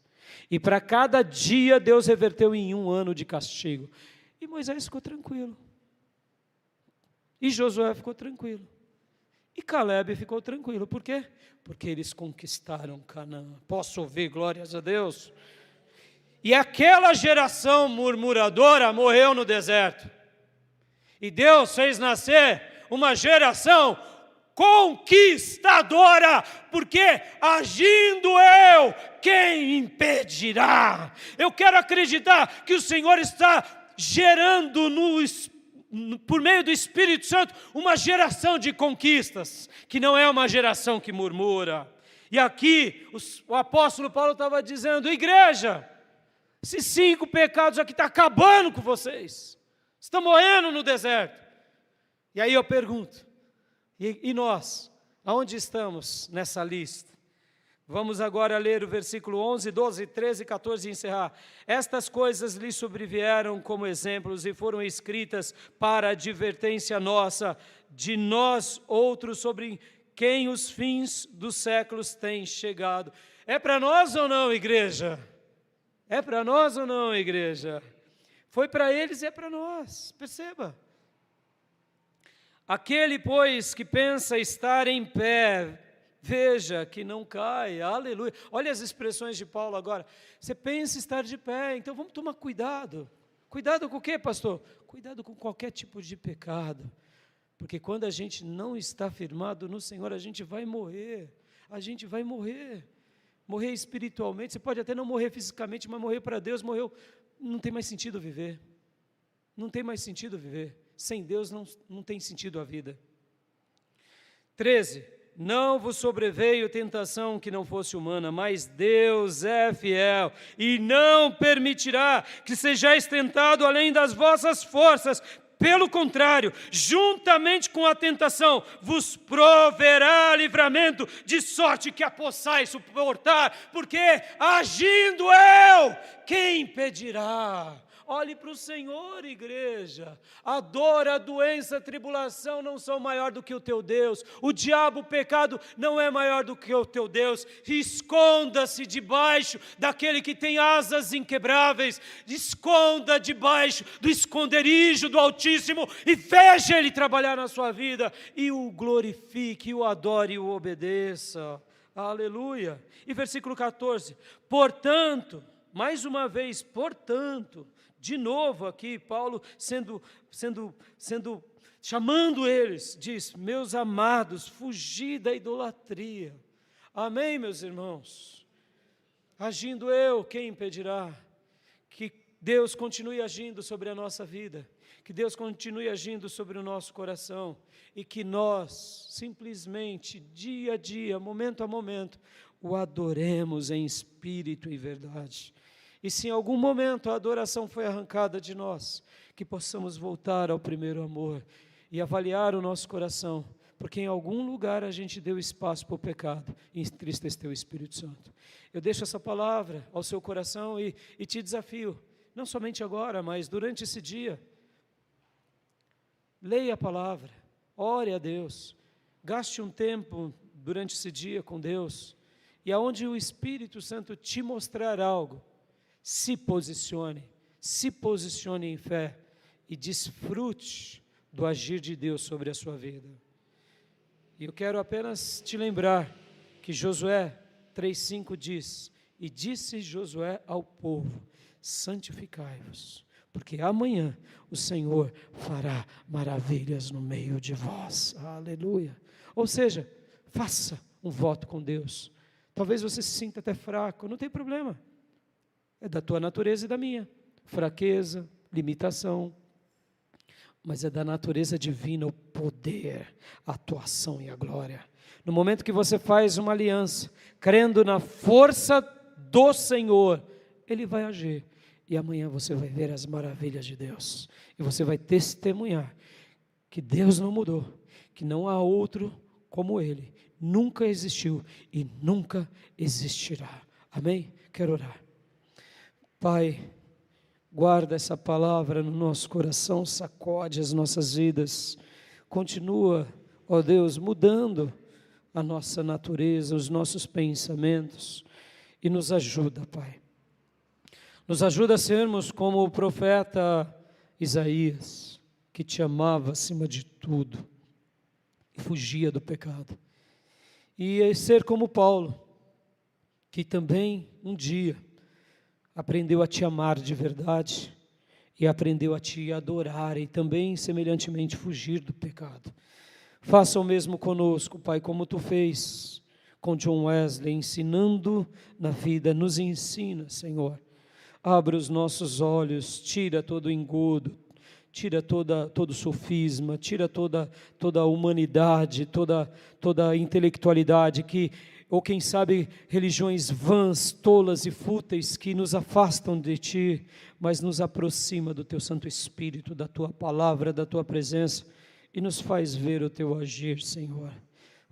E para cada dia Deus reverteu em 1 ano de castigo. E Moisés ficou tranquilo. E Josué ficou tranquilo. E Caleb ficou tranquilo. Por quê? Porque eles conquistaram Canaã. Posso ouvir glórias a Deus? E aquela geração murmuradora morreu no deserto. E Deus fez nascer uma geração conquistadora, porque agindo eu, quem impedirá? Eu quero acreditar que o Senhor está gerando por meio do Espírito Santo uma geração de conquistas, que não é uma geração que murmura. E aqui o apóstolo Paulo estava dizendo: igreja, esses 5 pecados aqui estão acabando com vocês. Estão morrendo no deserto. E aí eu pergunto, e nós? Aonde estamos nessa lista? Vamos agora ler o versículo 11, 12, 13 e 14 e encerrar. Estas coisas lhe sobrevieram como exemplos e foram escritas para advertência nossa, de nós outros, sobre quem os fins dos séculos têm chegado. É para nós ou não, igreja? É para nós ou não, igreja? Foi para eles e é para nós, perceba. Aquele, pois, que pensa estar em pé, veja que não cai, aleluia. Olha as expressões de Paulo agora. Você pensa estar de pé, então vamos tomar cuidado. Cuidado com o quê, pastor? Cuidado com qualquer tipo de pecado. Porque quando a gente não está firmado no Senhor, a gente vai morrer. A gente vai morrer. Morrer espiritualmente, você pode até não morrer fisicamente, mas morrer para Deus, não tem mais sentido viver. Não tem mais sentido viver. Sem Deus não tem sentido a vida. 13. Não vos sobreveio tentação que não fosse humana, mas Deus é fiel e não permitirá que sejais tentado além das vossas forças. Pelo contrário, juntamente com a tentação, vos proverá livramento, de sorte que a possais suportar, porque agindo eu, quem impedirá? Olhe para o Senhor, igreja. A dor, a doença, a tribulação não são maior do que o teu Deus. O diabo, o pecado não é maior do que o teu Deus. Esconda-se debaixo daquele que tem asas inquebráveis. Esconda debaixo do esconderijo do Altíssimo e veja Ele trabalhar na sua vida. E o glorifique, o adore e o obedeça. Aleluia. E versículo 14. Portanto, mais uma vez, portanto, de novo aqui, Paulo chamando eles, diz: meus amados, fugi da idolatria. Amém, meus irmãos? Agindo eu, quem impedirá? Que Deus continue agindo sobre a nossa vida, que Deus continue agindo sobre o nosso coração, e que nós, simplesmente, dia a dia, momento a momento, o adoremos em espírito e verdade. E se em algum momento a adoração foi arrancada de nós, que possamos voltar ao primeiro amor e avaliar o nosso coração, porque em algum lugar a gente deu espaço para o pecado e entristeceu o Espírito Santo. Eu deixo essa palavra ao seu coração e te desafio, não somente agora, mas durante esse dia. Leia a palavra, ore a Deus, gaste um tempo durante esse dia com Deus, e aonde o Espírito Santo te mostrar algo, se posicione em fé e desfrute do agir de Deus sobre a sua vida. E eu quero apenas te lembrar que Josué 3,5 diz: e disse Josué ao povo: santificai-vos, porque amanhã o Senhor fará maravilhas no meio de vós. Aleluia. Ou seja, faça um voto com Deus. Talvez você se sinta até fraco, não tem problema. É da tua natureza e da minha. Fraqueza, limitação. Mas é da natureza divina o poder, a atuação e a glória. No momento que você faz uma aliança, crendo na força do Senhor, Ele vai agir. E amanhã você vai ver as maravilhas de Deus. E você vai testemunhar que Deus não mudou, que não há outro como Ele. Nunca existiu e nunca existirá. Amém? Quero orar. Pai, guarda essa palavra no nosso coração, sacode as nossas vidas. Continua, ó Deus, mudando a nossa natureza, os nossos pensamentos. E nos ajuda, Pai. Nos ajuda a sermos como o profeta Isaías, que te amava acima de tudo e fugia do pecado. E ser como Paulo, que também um dia aprendeu a te amar de verdade e aprendeu a te adorar e também semelhantemente fugir do pecado. Faça o mesmo conosco, Pai, como tu fez com John Wesley, ensinando na vida. Nos ensina, Senhor. Abre os nossos olhos, tira todo o engodo, tira todo sofisma, tira toda a humanidade, toda a intelectualidade, ou quem sabe religiões vãs, tolas e fúteis que nos afastam de Ti, mas nos aproxima do Teu Santo Espírito, da Tua palavra, da Tua presença, e nos faz ver o Teu agir, Senhor.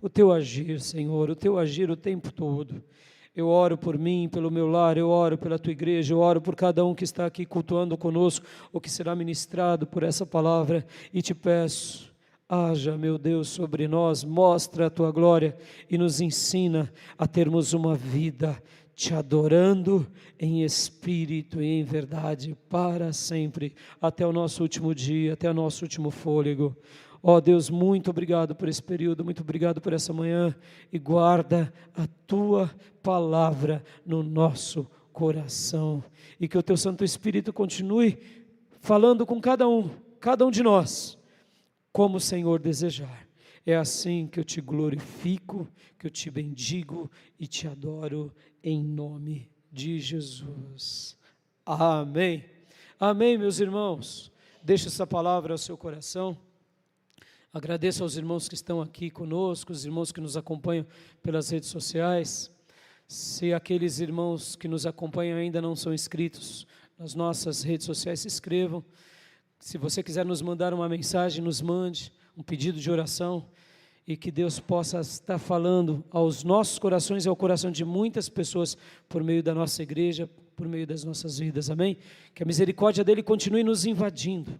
O Teu agir, Senhor, o Teu agir o tempo todo. Eu oro por mim, pelo meu lar, eu oro pela Tua igreja, eu oro por cada um que está aqui cultuando conosco, ou que será ministrado por essa palavra, e te peço, haja, meu Deus, sobre nós, mostra a Tua glória e nos ensina a termos uma vida te adorando em espírito e em verdade para sempre, até o nosso último dia, até o nosso último fôlego. Ó Deus, muito obrigado por esse período, muito obrigado por essa manhã, e guarda a Tua palavra no nosso coração, e que o Teu Santo Espírito continue falando com cada um de nós, como o Senhor desejar. É assim que eu te glorifico, que eu te bendigo e te adoro, em nome de Jesus. Amém. Amém, meus irmãos. Deixa essa palavra ao seu coração. Agradeço aos irmãos que estão aqui conosco, os irmãos que nos acompanham pelas redes sociais. Se aqueles irmãos que nos acompanham ainda não são inscritos nas nossas redes sociais, se inscrevam. Se você quiser nos mandar uma mensagem, nos mande um pedido de oração, e que Deus possa estar falando aos nossos corações e ao coração de muitas pessoas por meio da nossa igreja, por meio das nossas vidas, amém? Que a misericórdia dEle continue nos invadindo,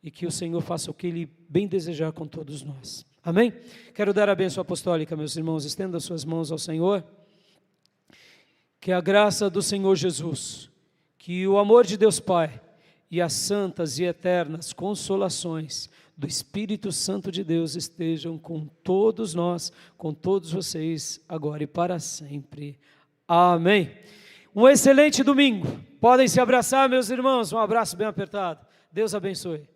e que o Senhor faça o que Ele bem desejar com todos nós, amém? Quero dar a bênção apostólica, meus irmãos, estenda suas mãos ao Senhor. Que a graça do Senhor Jesus, que o amor de Deus Pai e as santas e eternas consolações do Espírito Santo de Deus estejam com todos nós, com todos vocês, agora e para sempre. Amém. Um excelente domingo. Podem se abraçar, meus irmãos. Um abraço bem apertado. Deus abençoe.